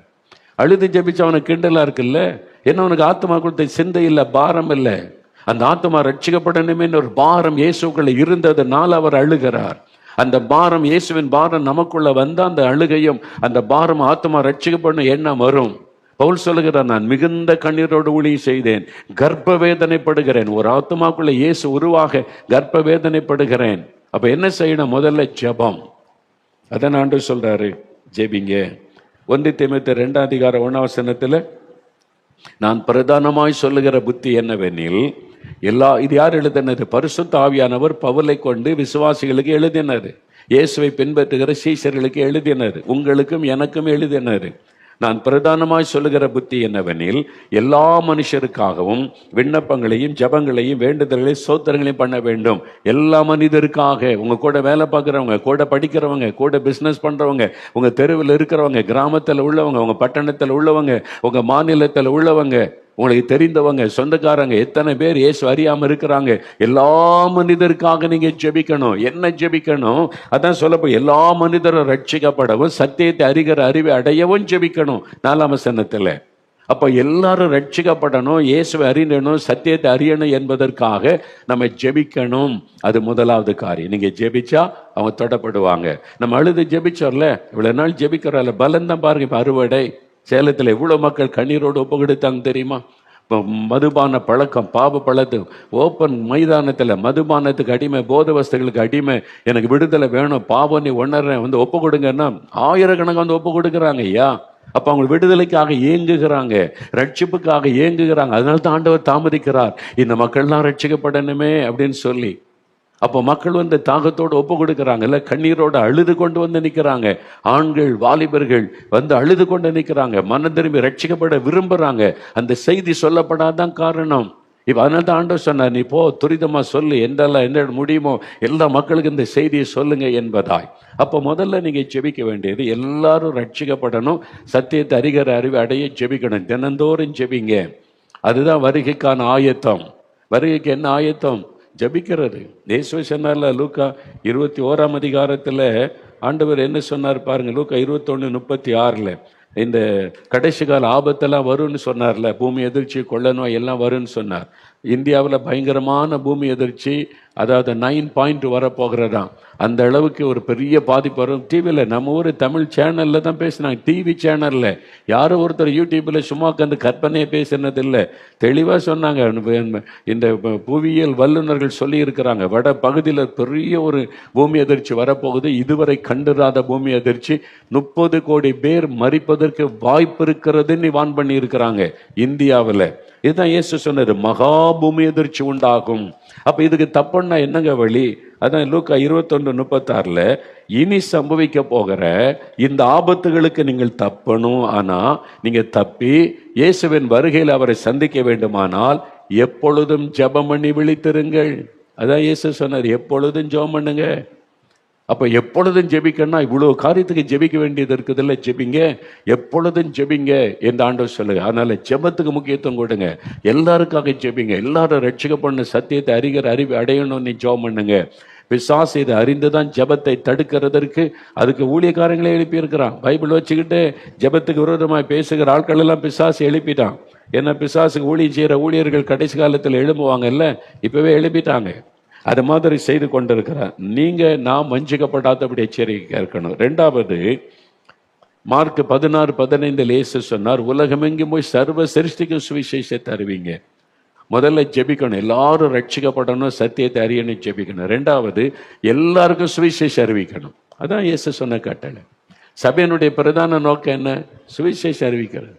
அழுது ஜபிச்சு அவனுக்கு கிண்டலா இருக்குல்ல. என்ன அவனுக்கு ஆத்மா கொடுத்த சிந்தை இல்லை, பாரம் இல்லை. அந்த ஆத்மா ரட்சிக்கப்படணுமே ஒரு பாரம் இயேசுக்குள்ள இருந்ததுனால அவர் அழுகிறார். அந்த பாரம், இயேசுவின் பாரம் நமக்குள்ள வந்தா அந்த அழுகையும் அந்த பாரம் ஆத்மா ரட்சிக்கப்படணும் எண்ணம் வரும். பவுல் சொல்லுகிறார், நான் மிகுந்த கண்ணீரோடு ஊழியம் செய்தேன், கர்ப்ப வேதனைப்படுகிறேன். ஒரு ஆத்மாக்குள்ள இயேசு உருவாக கர்ப்ப வேதனைப்படுகிறேன். அப்ப என்ன செய்யணும்? முதல்ல ஜெபம். அதான் ஆண்டவர் சொல்றாரு, ஜெபிங்க. 1 தீமோத்தேயு 2:1 நான் பிரதானமாய் சொல்லுகிற புத்தி என்னவெனில், இது யார் எழுதினது? பரிசுத்த ஆவியானவர் பவுலை கொண்டு விசுவாசிகளுக்கு எழுதினார். இயேசுவை பின்பற்றுகிற சீஷர்களுக்கு எழுதினார். உங்களுக்கும் எனக்கும் எழுதினார். நான் பிரதானமாய் சொல்லுகிற புத்தி என்னவெனில், எல்லா மனுஷருக்காகவும் விண்ணப்பங்களையும் ஜபங்களையும் வேண்டுதல்களையும் சோத்திரங்களையும் பண்ண வேண்டும். எல்லா மனிதருக்காக, உங்க கூட வேலை பார்க்குறவங்க, கூட படிக்கிறவங்க, கூட பிஸ்னஸ் பண்றவங்க, உங்க தெருவில் இருக்கிறவங்க, கிராமத்தில் உள்ளவங்க, உங்க பட்டணத்தில் உள்ளவங்க, உங்க மாநிலத்தில் உள்ளவங்க, உங்களுக்கு தெரிந்தவங்க, சொந்தக்காரங்க, எத்தனை பேர் இயேசு அறியாம இருக்கிறாங்க, எல்லா மனிதருக்காக நீங்க ஜெபிக்கணும். என்ன ஜெபிக்கணும்? அதான் சொல்லப்போ எல்லா மனிதரும் ரட்சிக்கப்படவும் சத்தியத்தை அறிகிற அறிவை அடையவும் ஜெபிக்கணும் 4ஆம் வசனத்துல. அப்ப எல்லாரும் ரட்சிக்கப்படணும், இயேசுவை அறியணும், சத்தியத்தை அறியணும் என்பதற்காக நம்ம ஜெபிக்கணும். அது முதலாவது காரியம். நீங்க ஜெபிச்சா அவங்க தொடப்படுவாங்க. நம்ம அழுது ஜெபிச்சோம்ல, இவ்வளவு நாள் ஜெபிக்கிறோம்ல, பலன் தான் பாருங்க. இப்ப அறுவடை. சேலத்தில் எவ்வளோ மக்கள் கண்ணீரோடு ஒப்பு கொடுத்தாங்க தெரியுமா? இப்போ மதுபான பழக்கம், பாவ பழத்து ஓப்பன் மைதானத்தில் மதுபானத்துக்கு அடிமை, போத வஸ்துகளுக்கு அடிமை, எனக்கு விடுதலை வேணும், பாவம் நீ உணர்றேன், வந்து ஒப்பு கொடுங்கன்னா ஆயிரக்கணக்காக வந்து ஒப்பு கொடுக்குறாங்க ஐயா. அப்போ அவங்க விடுதலைக்காக ஏங்குகிறாங்க, ரட்சிப்புக்காக ஏங்குகிறாங்க. அதனால தான் ஆண்டவர் தாமதிக்கிறார், இந்த மக்கள்லாம் ரட்சிக்கப்படணுமே அப்படின்னு சொல்லி. அப்போ மக்கள் வந்து தாகத்தோடு ஒப்பு கொடுக்குறாங்கல்ல, கண்ணீரோடு அழுது கொண்டு வந்து நிற்கிறாங்க. ஆண்கள், வாலிபர்கள் வந்து அழுது கொண்டு நிற்கிறாங்க, மனம் திரும்பி ரட்சிக்கப்பட விரும்புகிறாங்க. அந்த செய்தி சொல்லப்படாதான் காரணம். இப்போ அதனால தான் ஆண்டவர் சொன்னார், நீ போ, துரிதமா சொல்லு, என்ன முடியுமோ எல்லா மக்களுக்கு இந்த செய்தியை சொல்லுங்க என்பதாய். அப்போ முதல்ல நீங்க ஜெபிக்க வேண்டியது, எல்லாரும் ரட்சிக்கப்படணும், சத்தியத்தை அறிகிற அறிவை அடைய ஜெபிக்கணும். தினந்தோறும் ஜெபிங்க. அதுதான் வருகைக்கான ஆயத்தம். வருகைக்கு என்ன ஆயத்தம்? ஜபிக்கிறது. இயேசு சொன்னார்ல, லூக்கா 21 ஆண்டவர் என்ன சொன்னார் பாருங்க. லூக்கா 21:36 இந்த கடைசி கால ஆபத்தெல்லாம் வரும்னு சொன்னார்ல. பூமி எதிர்ச்சி, கொள்ள நோய் எல்லாம் வரும்னு சொன்னார். இந்தியாவில் பயங்கரமான பூமி எதிர்ச்சி, அதாவது 9 வரப்போகிறதாம். அந்த அளவுக்கு ஒரு பெரிய பாதிப்பு வரும். டிவியில் நம்ம ஊர் தமிழ் சேனலில் தான் பேசினாங்க, டிவி சேனலில். யாரும் ஒருத்தர் யூடியூப்பில் சும்மா உட்காந்து கற்பனையை பேசினது இல்லை, தெளிவாக சொன்னாங்க. இந்த புவியியல் வல்லுநர்கள் சொல்லி இருக்கிறாங்க, வட பகுதியில் பெரிய ஒரு பூமி அதிர்ச்சி வரப்போகுது. இதுவரை கண்டிராத பூமி அதிர்ச்சி, 30 கோடி பேர் மரிப்பதற்கு வாய்ப்பு இருக்கிறதுன்னு வான் பண்ணி இருக்கிறாங்க இந்தியாவில். இதுதான் இயேசு சொன்னார், மகா பூமி அதிர்ச்சி உண்டாகும். அப்ப இதுக்கு தப்ப பண்ணா என்னங்க வழி? அதான் லூக்கா 21:36 இனி சம்பவிக்க போகிற இந்த ஆபத்துகளுக்கு நீங்கள் தப்பணும். ஆனா நீங்க தப்பி இயேசுவின் வருகையில் அவரை சந்திக்க வேண்டுமானால் எப்பொழுதும் ஜெபம் பண்ணி விழித்திருங்கள். அதான் இயேசு சொன்னார், எப்பொழுதும் ஜெபம் பண்ணுங்க. அப்ப எப்பொழுதும் ஜெபிக்கணும்னா இவ்வளவு காரியத்துக்கு ஜெபிக்க வேண்டியது இருக்குது இல்ல, ஜெபிங்க, எப்பொழுதும் ஜெபிங்க என்று ஆண்டவர் சொல்லுங்க. அதனால ஜெபத்துக்கு முக்கியத்துவம் கொடுங்க. எல்லாருக்காக ஜெபிங்க. எல்லாரும் ரட்சிக்கப்படணும், சத்தியத்தை அறிவு அடையணும்னு ஜெபம் பண்ணுங்க. பிசாசு இதை அறிந்துதான் ஜெபத்தை தடுக்கிறதற்கு அதுக்கு ஊழியக்காரங்களே எழுப்பி இருக்கிறான். பைபிள் வச்சுக்கிட்டு ஜெபத்துக்கு விரோதமாய் பேசுகிற ஆட்கள் எல்லாம் பிசாசு எழுப்பிட்டான். ஏன்னா பிசாசுக்கு ஊழியம் செய்யற ஊழியர்கள் கடைசி காலத்தில் எழும்புவாங்கல்ல, இப்பவே எழுப்பிட்டாங்க. அது மாதிரி செய்து கொண்டிருக்கிறார். நீங்க நாம் வஞ்சிக்கப்படாதபடி எச்சரிக்கை இருக்கணும். ரெண்டாவது, மார்க் 16:15 இயேசு சொன்னார், உலகமெங்கும் போய் சர்வ சிருஷ்டிக்கும் சுவிசேஷத்தை அறிவிங்க. முதல்ல ஜெபிக்கணும், எல்லாரும் ரட்சிக்கப்படணும், சத்தியத்தை அறியணும், ஜெபிக்கணும். ரெண்டாவது, எல்லாருக்கும் சுவிசேஷம் அறிவிக்கணும். அதான் இயேசு சொன்ன கட்டளை. சபையினுடைய பிரதான நோக்கம் என்ன? சுவிசேஷம் அறிவிக்கிறது.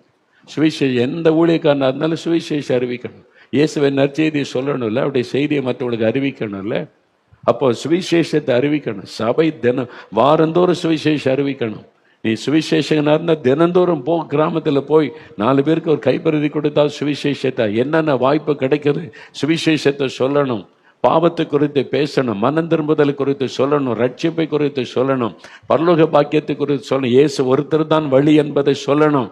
சுவிசேஷம் எந்த ஊழியக்காரனா இருந்தாலும் சுவிசேஷம் அறிவிக்கணும். இயேசுவின் நற்செய்தியை சொல்லணும்ல, அவருடைய செய்தியை மற்றவங்களுக்கு அறிவிக்கணும்ல. அப்போ சுவிசேஷத்தை அறிவிக்கணும். சபை தினம் வாரந்தோறும் சுவிசேஷம் அறிவிக்கணும். நீ சுவிசேஷகனா இருந்தால் தினந்தோறும் போ, கிராமத்தில் போய் 4 பேருக்கு ஒரு கைப்பறுதி கொடுத்தா சுவிசேஷத்தை, என்னென்ன வாய்ப்பு கிடைக்குது சுவிசேஷத்தை சொல்லணும். பாவத்தை குறித்து பேசணும், மனம் திரும்புதல் குறித்து சொல்லணும், ரட்சிப்பை குறித்து சொல்லணும், பரலோக பாக்கியத்தை குறித்து சொல்லணும், இயேசு ஒருத்தர் தான் வழி என்பதை சொல்லணும்.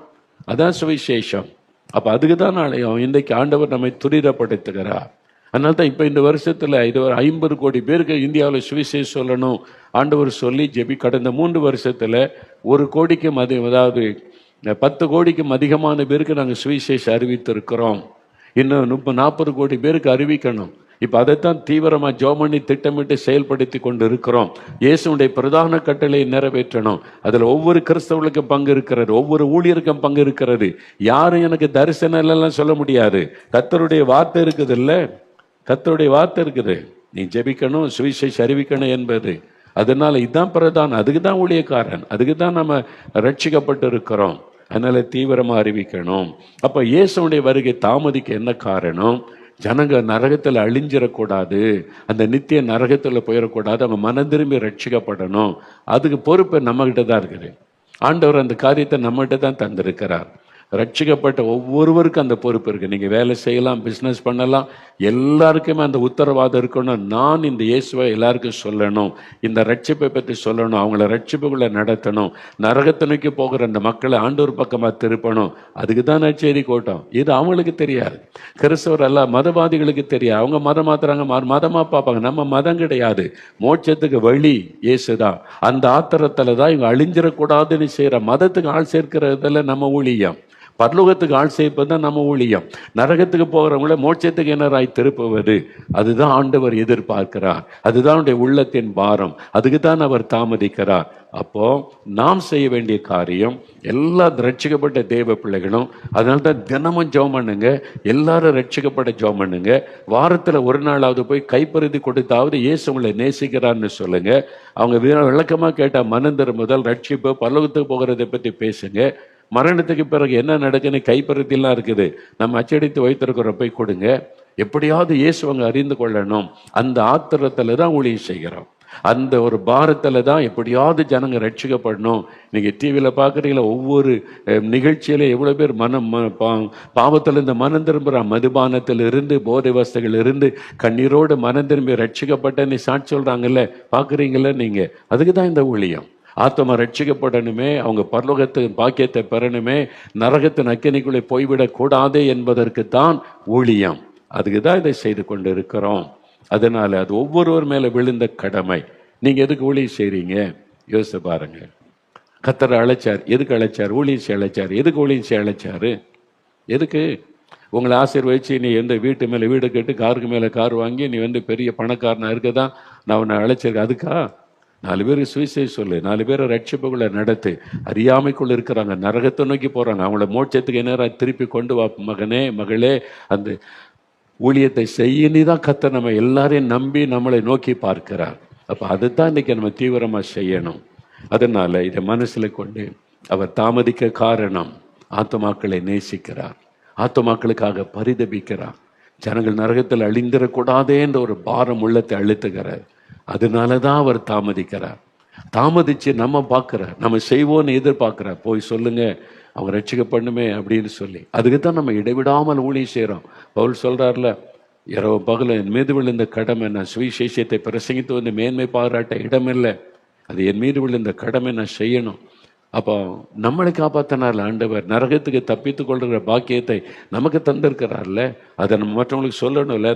அதான் சுவிசேஷம். அப்ப அதுக்கு தான் இன்றைக்கு ஆண்டவர் நம்மை துரிதப்படுத்துகிறார். அதனால தான் இப்ப இந்த வருஷத்துல இது 50 கோடி பேருக்கு இந்தியாவில் சுவிசேஷம் சொல்லணும் ஆண்டவர் சொல்லி ஜெபி. கடந்த 3 வருஷத்துல 1 கோடிக்கும் அதாவது 10 கோடிக்கும் அதிகமான பேருக்கு நாங்கள் சுவிசேஷம் அறிவித்திருக்கிறோம். இன்னும் 30-40 கோடி பேருக்கு அறிவிக்கணும். இப்ப அதைத்தான் தீவிரமா ஜெபம் பண்ணி திட்டமிட்டு செயல்படுத்தி கொண்டு இருக்கிறோம். இயேசுடைய பிரதான கட்டளையை நிறைவேற்றணும். அதுல ஒவ்வொரு கிறிஸ்தவர்களுக்கும் பங்கு இருக்கிறது, ஒவ்வொரு ஊழியருக்கும் பங்கு இருக்கிறது. யாரும் எனக்கு தரிசனம் எல்லாம் சொல்ல முடியாது. கர்த்தருடைய வார்த்தை இருக்குது இல்ல, கர்த்தருடைய வார்த்தை இருக்குது. நீ ஜெபிக்கணும், சுவிசேஷம் அறிவிக்கணும் என்பது. அதனால இதுதான் பிரதானம். அதுக்கு தான் ஊழியக்காரன், அதுக்கு தான் நம்ம ரட்சிக்கப்பட்டு இருக்கிறோம். அதனால தீவிரமா அறிவிக்கணும். அப்ப இயேசுடைய வருகை தாமதிக்க என்ன காரணம்? ஜனங்க நரகத்தில் அழிஞ்சிடக்கூடாது, அந்த நித்திய நரகத்தில் போயிடக்கூடாது, அவங்க மனம் திரும்பி ரட்சிக்கப்படணும். அதுக்கு பொறுப்பு நம்மகிட்ட தான் இருக்குது. ஆண்டவர் அந்த காரியத்தை நம்மகிட்ட தான் தந்திருக்கிறார். ரட்சிக்கப்பட்ட ஒவ்வொருவருக்கும் அந்த பொறுப்பு இருக்கு. நீங்க வேலை செய்யலாம், பிசினஸ் பண்ணலாம், எல்லாருக்குமே அந்த உத்தரவாதம் இருக்கணும். நான் இந்த இயேசுவை எல்லாருக்கும் சொல்லணும், இந்த ரட்சிப்பை பற்றி சொல்லணும், அவங்கள ரட்சிப்புக்குள்ள நடத்தணும், நரகத்தை நோக்கி போகிற அந்த மக்களை ஆண்டவர் பக்கமா திருப்பணும். அதுக்கு தான் நற்செய்தி கூட்டம். இது அவங்களுக்கு தெரியாது. கிறிஸ்தவர் அல்ல, மதவாதிகளுக்கு தெரியாது. அவங்க மதம் மாத்துறாங்க, மதமா பார்ப்பாங்க. நம்ம மதம் கிடையாது, மோட்சத்துக்கு வழி இயேசுதான். அந்த ஆத்திரத்துல தான் இவங்க அழிஞ்சிடக்கூடாதுன்னு செய்யற மதத்துக்கு ஆள் சேர்க்கிறதுல நம்ம ஊழியம். பரலோகத்துக்கு ஆள் சேர்ப்பது தான் நம்ம ஊழியம். நரகத்துக்கு போகிறவங்கள மோட்சத்துக்கு என்னராய் திருப்புவது, அதுதான் ஆண்டவர் எதிர்பார்க்கிறார். அதுதான் அவருடைய உள்ளத்தின் பாரம். அதுக்கு தான் அவர் தாமதிக்கிறார். அப்போ நாம் செய்ய வேண்டிய காரியம், எல்லா ரட்சிக்கப்பட்ட தேவ பிள்ளைகளும் அதனால தான் தினமும் ஜெபம் பண்ணுங்க, எல்லாரும் ரட்சிக்கப்பட்ட ஜெபம் பண்ணுங்க. வாரத்துல ஒரு நாளாவது போய் கைப்பறுதி கொடுத்தாவது இயேசு உங்களை நேசிக்கிறான்னு சொல்லுங்க. அவங்க விளக்கமா கேட்டா மனம் திரும்புதல், ரட்சிப்பு, பரலோகத்துக்கு போகிறதை பத்தி பேசுங்க. மரணத்துக்கு பிறகு என்ன நடக்குன்னு கைப்பறுத்திலாம் இருக்குது, நம்ம அச்சடித்து வைத்திருக்கிற போய் கொடுங்க. எப்படியாவது இயேசுவங்க அறிந்து கொள்ளணும். அந்த ஆத்திரத்துல தான் ஊழியம் செய்கிறோம். அந்த ஒரு பாரத்துல தான் எப்படியாவது ஜனங்க ரட்சிக்கப்படணும். நீங்க டிவியில பாக்குறீங்களா, ஒவ்வொரு நிகழ்ச்சியில எவ்வளவு பேர் பாவத்துல இருந்து மனம் திரும்புறான், மதுபானத்தில் இருந்து, போதை வஸ்துகள் இருந்து கண்ணீரோடு மனம் திரும்பி ரட்சிக்கப்பட்டன்னு சாட்சி சொல்றாங்கல்ல, பாக்குறீங்கல்ல நீங்க. அதுக்கு தான் இந்த ஊழியம். ஆத்மா ரட்சிக்கப்படணுமே, அவங்க பரலோகத்தின் பாக்கியத்தை பெறணுமே, நரகத்தின் அக்கினிக்குள்ளே போய்விடக் கூடாதே என்பதற்கு தான் ஊழியம். அதுக்கு தான் இதை செய்து கொண்டு இருக்கிறோம். அதனால அது ஒவ்வொருவர் மேல விழுந்த கடமை. நீங்க எதுக்கு ஊழியம் செய்றீங்க யோசிச்சு பாருங்க. கர்த்தர் அழைச்சார், எதுக்கு அழைச்சார்? ஊழியம் செய்ய அழைச்சார். எதுக்கு ஊழியம் செய்ய அழைச்சாரு? எதுக்கு? உங்களை ஆசீர்வதிச்சு நீ எந்த வீட்டு மேல வீடு கட்டு, காருக்கு மேல கார் வாங்கி நீ பெரிய பணக்காரனா இருக்கதான் நான் உன்னை அழைச்சிருக்கேன். அதுக்கா? 4 பேருக்கு சுவிசேஷம் சொல்லு, 4 பேரை ரட்சிப்புக்குள்ள நடத்து. அறியாமைக்குள்ள இருக்கிறாங்க, நரகத்தை நோக்கி போறாங்க, அவங்கள மோட்சத்துக்கு என்ன திருப்பி கொண்டு வா. மகனே, மகளே, அந்த ஊழியத்தை செய்யி தான் கர்த்தர் நம்ம எல்லாரையும் நம்பி நம்மளை நோக்கி பார்க்கிறார். அப்ப அதுதான் இன்னைக்கு நம்ம தீவிரமா செய்யணும். அதனால இதை மனசுல கொண்டு அவர் தாமதிக்க காரணம், ஆத்துமாக்களை நேசிக்கிறார், ஆத்துமாக்களுக்காக பரிதபிக்கிறார். ஜனங்கள் நரகத்தில் அழிந்திடக்கூடாதே என்ற ஒரு பாரம் உள்ளத்தை அழுத்துகிறார். அதனாலதான் அவர் தாமதிக்கிறார். தாமதிச்சு நம்ம பார்க்கிறார், நம்ம செய்வோன்னு எதிர்பார்க்கிறார். போய் சொல்லுங்க அவங்க ரட்சிக்கப்படணுமே அப்படின்னு சொல்லி. அதுக்கு தான் நம்ம இடைவிடாமல் ஊழியம் செய்கிறோம். பவுல் சொல்றாருல, இரவு பகல என் மீது விழுந்த கடமை, நான் சுவிசேஷத்தை பிரசங்கித்து வந்து மேன்மை பாராட்ட இடமில்லை, அது என் மீது விழுந்த கடமை நான் செய்யணும். அப்போ நம்மளை காப்பாற்றினார்ல ஆண்டவர், நரகத்துக்கு தப்பித்து கொள்கிற பாக்கியத்தை நமக்கு தந்திருக்கிறார்ல, அதை நம்ம மற்றவங்களுக்கு சொல்லணும்ல,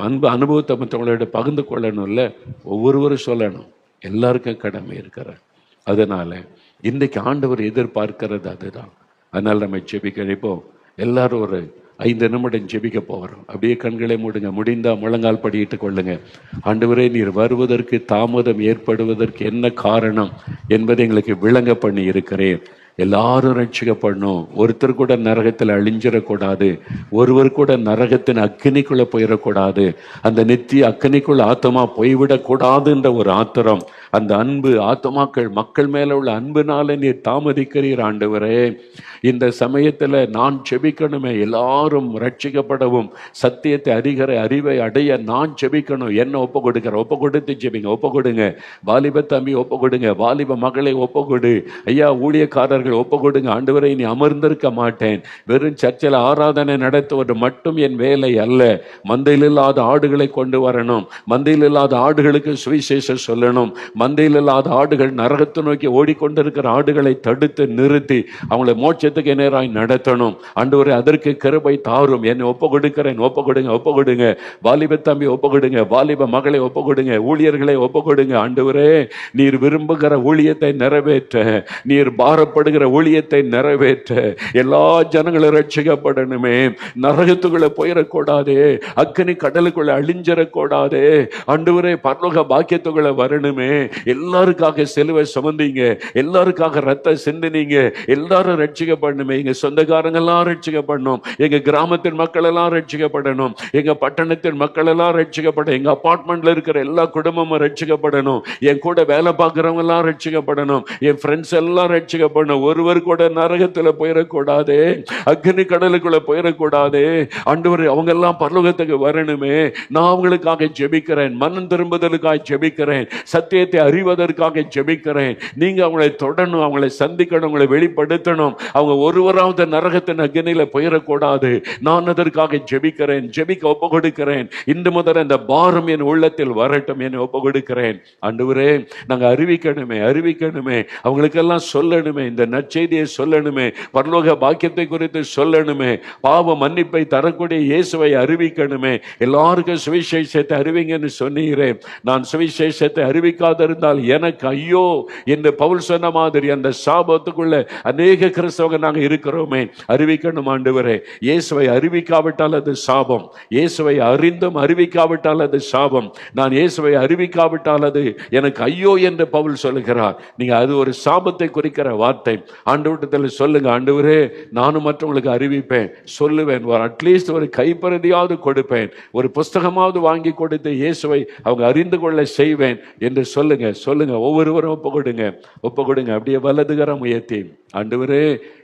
அந்த அனுபவத்தை மற்றவங்களோட பகிர்ந்து கொள்ளணும்ல, ஒவ்வொருவரும் சொல்லணும். எல்லாருக்கும் கடமை இருக்கிறார். அதனால இன்றைக்கு ஆண்டவர் எதிர்பார்க்கிறது அதுதான். அதனால நம்ம ஜெபிக்க நினைப்போம். எல்லாரும் ஒரு 5 நிமிடம் ஜெபிக்க போகிறோம். அப்படியே கண்களை மூடுங்க, முடிந்தா முழங்கால் படியிட்டு கொள்ளுங்க. ஆண்டவரே, நீர் வருவதற்கு தாமதம் ஏற்படுவதற்கு என்ன காரணம் என்பதை எங்களுக்கு விளங்க பண்ணி இருக்கிறேன். எல்லாரும் ரட்சிக்கப்படணும், ஒருத்தர் கூட நரகத்தில் அழிஞ்சிடக்கூடாது, ஒருவர் கூட நரகத்தின் அக்கினிக்குள்ள போயிடக்கூடாது, அந்த நித்திய அக்கினிக்குள்ள ஆத்மா போய்விடக்கூடாதுன்ற ஒரு ஆத்திரம், அந்த அன்பு ஆத்மாக்கள் மக்கள் மேல உள்ள அன்புனால நீர் தாமதிக்கிறீர் ஆண்டவரே. இந்த சமயத்துல நான் செபிக்கணுமே, எல்லாரும் ரட்சிக்கப்படவும் சத்தியத்தை அறிவை அடைய நான் செபிக்கணும். என்ன ஒப்பு கொடுக்கிறேன், ஒப்பு கொடுத்து ஜெபிங்க, ஒப்பு கொடுங்க. வாலிப தம்பி ஒப்பு கொடுங்க, வாலிப மகளை ஒப்பு கொடு ஐயா, ஊழியக்காரர்கள் ஒப்பு கொடுங்க. ஆண்டவரை, நீ அமர்ந்திருக்க மாட்டேன், வெறும் சர்ச்சில் ஆராதனை நடத்துவது மட்டும் என் வேலை அல்ல. மந்தையில் இல்லாத ஆடுகளை கொண்டு வரணும், மந்தையில் இல்லாத ஆடுகளுக்கு சுவிசேஷம் சொல்லணும். மந்தையில் இல்லாத ஆடுகள், நரகத்தை நோக்கி ஓடிக்கொண்டிருக்கிற ஆடுகளை தடுத்து நிறுத்தி அவங்களை மோட்சத்துக்கு நேராய் நடத்தணும். ஆண்டவரே, அதற்கு கிருபை தாரும். என்னை ஒப்பு கொடுக்கிறேன், ஒப்பு கொடுங்க, ஒப்பு கொடுங்க. வாலிப தம்பி ஒப்பு கொடுங்க, வாலிப மகளை ஒப்பு கொடுங்க, ஊழியர்களை ஒப்பு கொடுங்க. ஆண்டவரே, நீர் விரும்புகிற ஊழியத்தை நிறைவேற்ற, நீர் பாரப்படுகிற ஊழியத்தை நிறைவேற்ற, எல்லா ஜனங்களும் ரட்சிக்கப்படணுமே, நரகத்துக்குள்ள போயிடக்கூடாதே, அக்கினி கடலுக்குள்ள அழிஞ்சிடக்கூடாதே. ஆண்டவரே, பரலோக பாக்கியத்துக்குள்ள வரணுமே. எல்லாருக்காக சிலுவை சுமந்தீங்க, எல்லாருக்காக ரத்த சிந்தினீங்க, எல்லாரும் ரட்சிக்கப்படணுமே. எங்க சொந்தக்காரங்க எல்லாம் ரட்சிக்கப்படணும், எங்க கிராமத்தின் மக்கள் எல்லாம் ரட்சிக்கப்படணும், எங்க பட்டணத்தின் மக்கள் எல்லாம் ரட்சிக்கப்படணும், எங்க அபார்ட்மெண்ட்ல இருக்கிற எல்லா குடும்பமும் ரட்சிக்கப்படணும், என் கூட வேலை பார்க்கிறவங்க எல்லாம் ரட்சிக்கப்படணும், என் ஃப்ரெண்ட்ஸ் எல்லாம் ரட்சிக்கப்படணும். ஒருவர் கூட நரகத்துல போயிடக்கூடாதே, அக்னி கடலுக்குள்ள போயிடக்கூடாதே. ஆண்டவர், அவங்க எல்லாம் பரலோகத்துக்கு வரணுமே. நான் அவங்களுக்காக ஜெபிக்கிறேன், மனம் திரும்புதலுக்காக ஜெபிக்கிறேன், சத்தியத்தை அறிவதற்காக ஜெபிக்கிறேன். நீங்க அவங்களை தொடரணும், அவங்களை சந்திக்கணும், அவங்களை வெளிப்படுத்தணும். அவங்க ஒருவராவது நரகத்தின் அக்னியில போயிடக்கூடாது. நான் அதற்காக ஜெபிக்கிறேன், ஜெபிக்க ஒப்பு கொடுக்கிறேன். இன்று முதல் இந்த பாரம் என் உள்ளத்தில் வரட்டும், என்னை ஒப்பு கொடுக்கிறேன். ஆண்டவரே, நாங்க அறிவிக்கணுமே, அறிவிக்கணுமே, அவங்களுக்கெல்லாம் சொல்லணுமே, இந்த நற்செய்தியை சொல்லணுமே, பரலோக பாக்கியத்தை குறித்து சொல்லணுமே, பாவ மன்னிப்பை தரக்கூடிய இயேசுவை அறிவிக்கணுமே. எல்லாருக்கும் சுவிசேஷத்தை அறிவிங்கன்னு சொன்னீரேன். நான் சுவிசேஷத்தை அறிவிக்காதிருந்தால் எனக்கு ஐயோ என்று பவுல் சொன்ன மாதிரி அந்த சாபத்துக்குள்ள அநேக கிறிஸ்தவங்க நாங்க இருக்கிறோமே. அறிவிக்கணும் ஆண்டவரே. இயேசுவை அறிவிக்காவிட்டால் அது சாபம், இயேசுவை அறிந்தும் அறிவிக்காவிட்டால் அது சாபம். நான் இயேசுவை அறிவிக்காவிட்டால் அது எனக்கு ஐயோ என்று பவுல் சொல்லுகிறார். நீங்க அது ஒரு சாபத்தை குறிக்கிற வார்த்தை. ஆண்டவரிடத்தில் சொல்லுங்க, ஆண்டவரே, நானும் மற்றவங்களுக்கு அறிவிப்பேன், சொல்லுவேன், அட்லீஸ்ட் ஒரு கைப்பறதியாவது கொடுப்பேன், ஒரு புஸ்தகமாவது வாங்கி கொடுத்து இயேசுவை அவங்க அறிந்து கொள்ள செய்வேன் என்று சொல்லுங்க. சொல்லுங்க, ஒவ்வொருவரும் ஒப்பு கொடுங்க, ஒப்பு கொடுங்க. அப்படியே வலதுகரம் உயர்த்தி, ஆண்டவரே,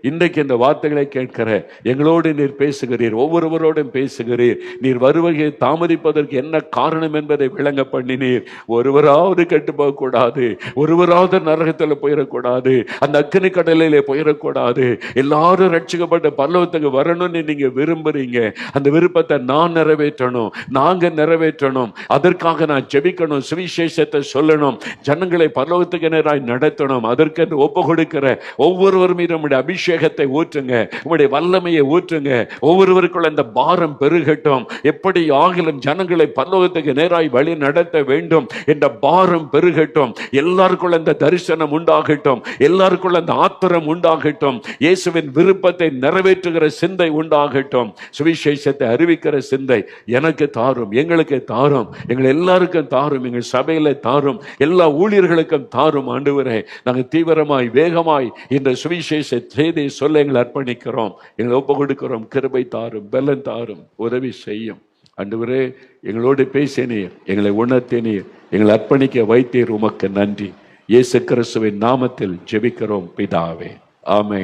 இன்றைக்கு இந்த வார்த்தைகளை கேட்கிற எங்களோடு நீர் பேசுகிறீர், ஒவ்வொருவரோடும் பேசுகிறீர். நீர் வருவதை தாமதிப்பதற்கு என்ன காரணம் என்பதை விளங்க பண்ணினீர். ஒருவராவது கெட்டு போக கூடாது, ஒருவராவது நரகத்தில் போயிடக்கூடாது, அந்த அக்கினி கடலிலே போயிடக்கூடாது. எல்லாரும் ரட்சிக்கப்பட்ட பரலோகத்துக்கு வரணும்னு நீங்க விரும்புறீங்க. அந்த விருப்பத்தை நான் நிறைவேற்றணும், நாங்க நிறைவேற்றணும். அதற்காக நான் ஜெபிக்கணும், சுவிசேஷத்தை சொல்லணும், ஜனங்களை பரலோகத்துக்கு நேராய் நடத்தணும். அதற்கு ஒப்பு கொடுக்கிற ஒவ்வொருவர் மீது உம்முடைய அபிஷேகத்தை ஊற்றுங்க, உம்முடைய வல்லமையை ஊற்றுங்க. ஒவ்வொருவருக்குள்ள இந்த பாரம் பெருகட்டும். எப்படி ஆகிலும் ஜனங்களை பரலோகத்துக்கு நேராய் வழி நடத்த வேண்டும் என்ற பாரம் பெருகட்டும். எல்லாருக்குள்ள இந்த தரிசனம் உண்டாகட்டும், எல்லாருக்குள்ள இந்த ஆத்திரம் உண்டாகட்டும். இயேசுவின் விருப்பத்தை நிறைவேற்றுகிற சிந்தை உண்டாகட்டும். சுவிசேஷத்தை அறிவிக்கிற சிந்தை எனக்கு தாரும், எங்களுக்கு தாரும், எங்கள் எல்லாருக்கும் தாரும், எங்கள் சபையில தாரும், எல்லா ஊழியர்களுக்கும் தாரும். ஆண்டவரே, நாங்கள் தீவிரமாய் வேகமாய் இந்த சுவிசேஷ செய்தியை சொல்ல எங்களை அர்ப்பணிக்கிறோம், எங்களை ஒப்பு கொடுக்கிறோம். கிருபை தாரும், பலன் தாரும், உதவி செய்யும். ஆண்டவரே, எங்களோடு பேசினீர், எங்களை உணர்த்தினீர், எங்களை அர்ப்பணிக்க வைத்தீர். உமக்கு நன்றி. இயேசு கிறிஸ்துவின் நாமத்தில் ஜெபிக்கிறோம் பிதாவே, ஆமென்.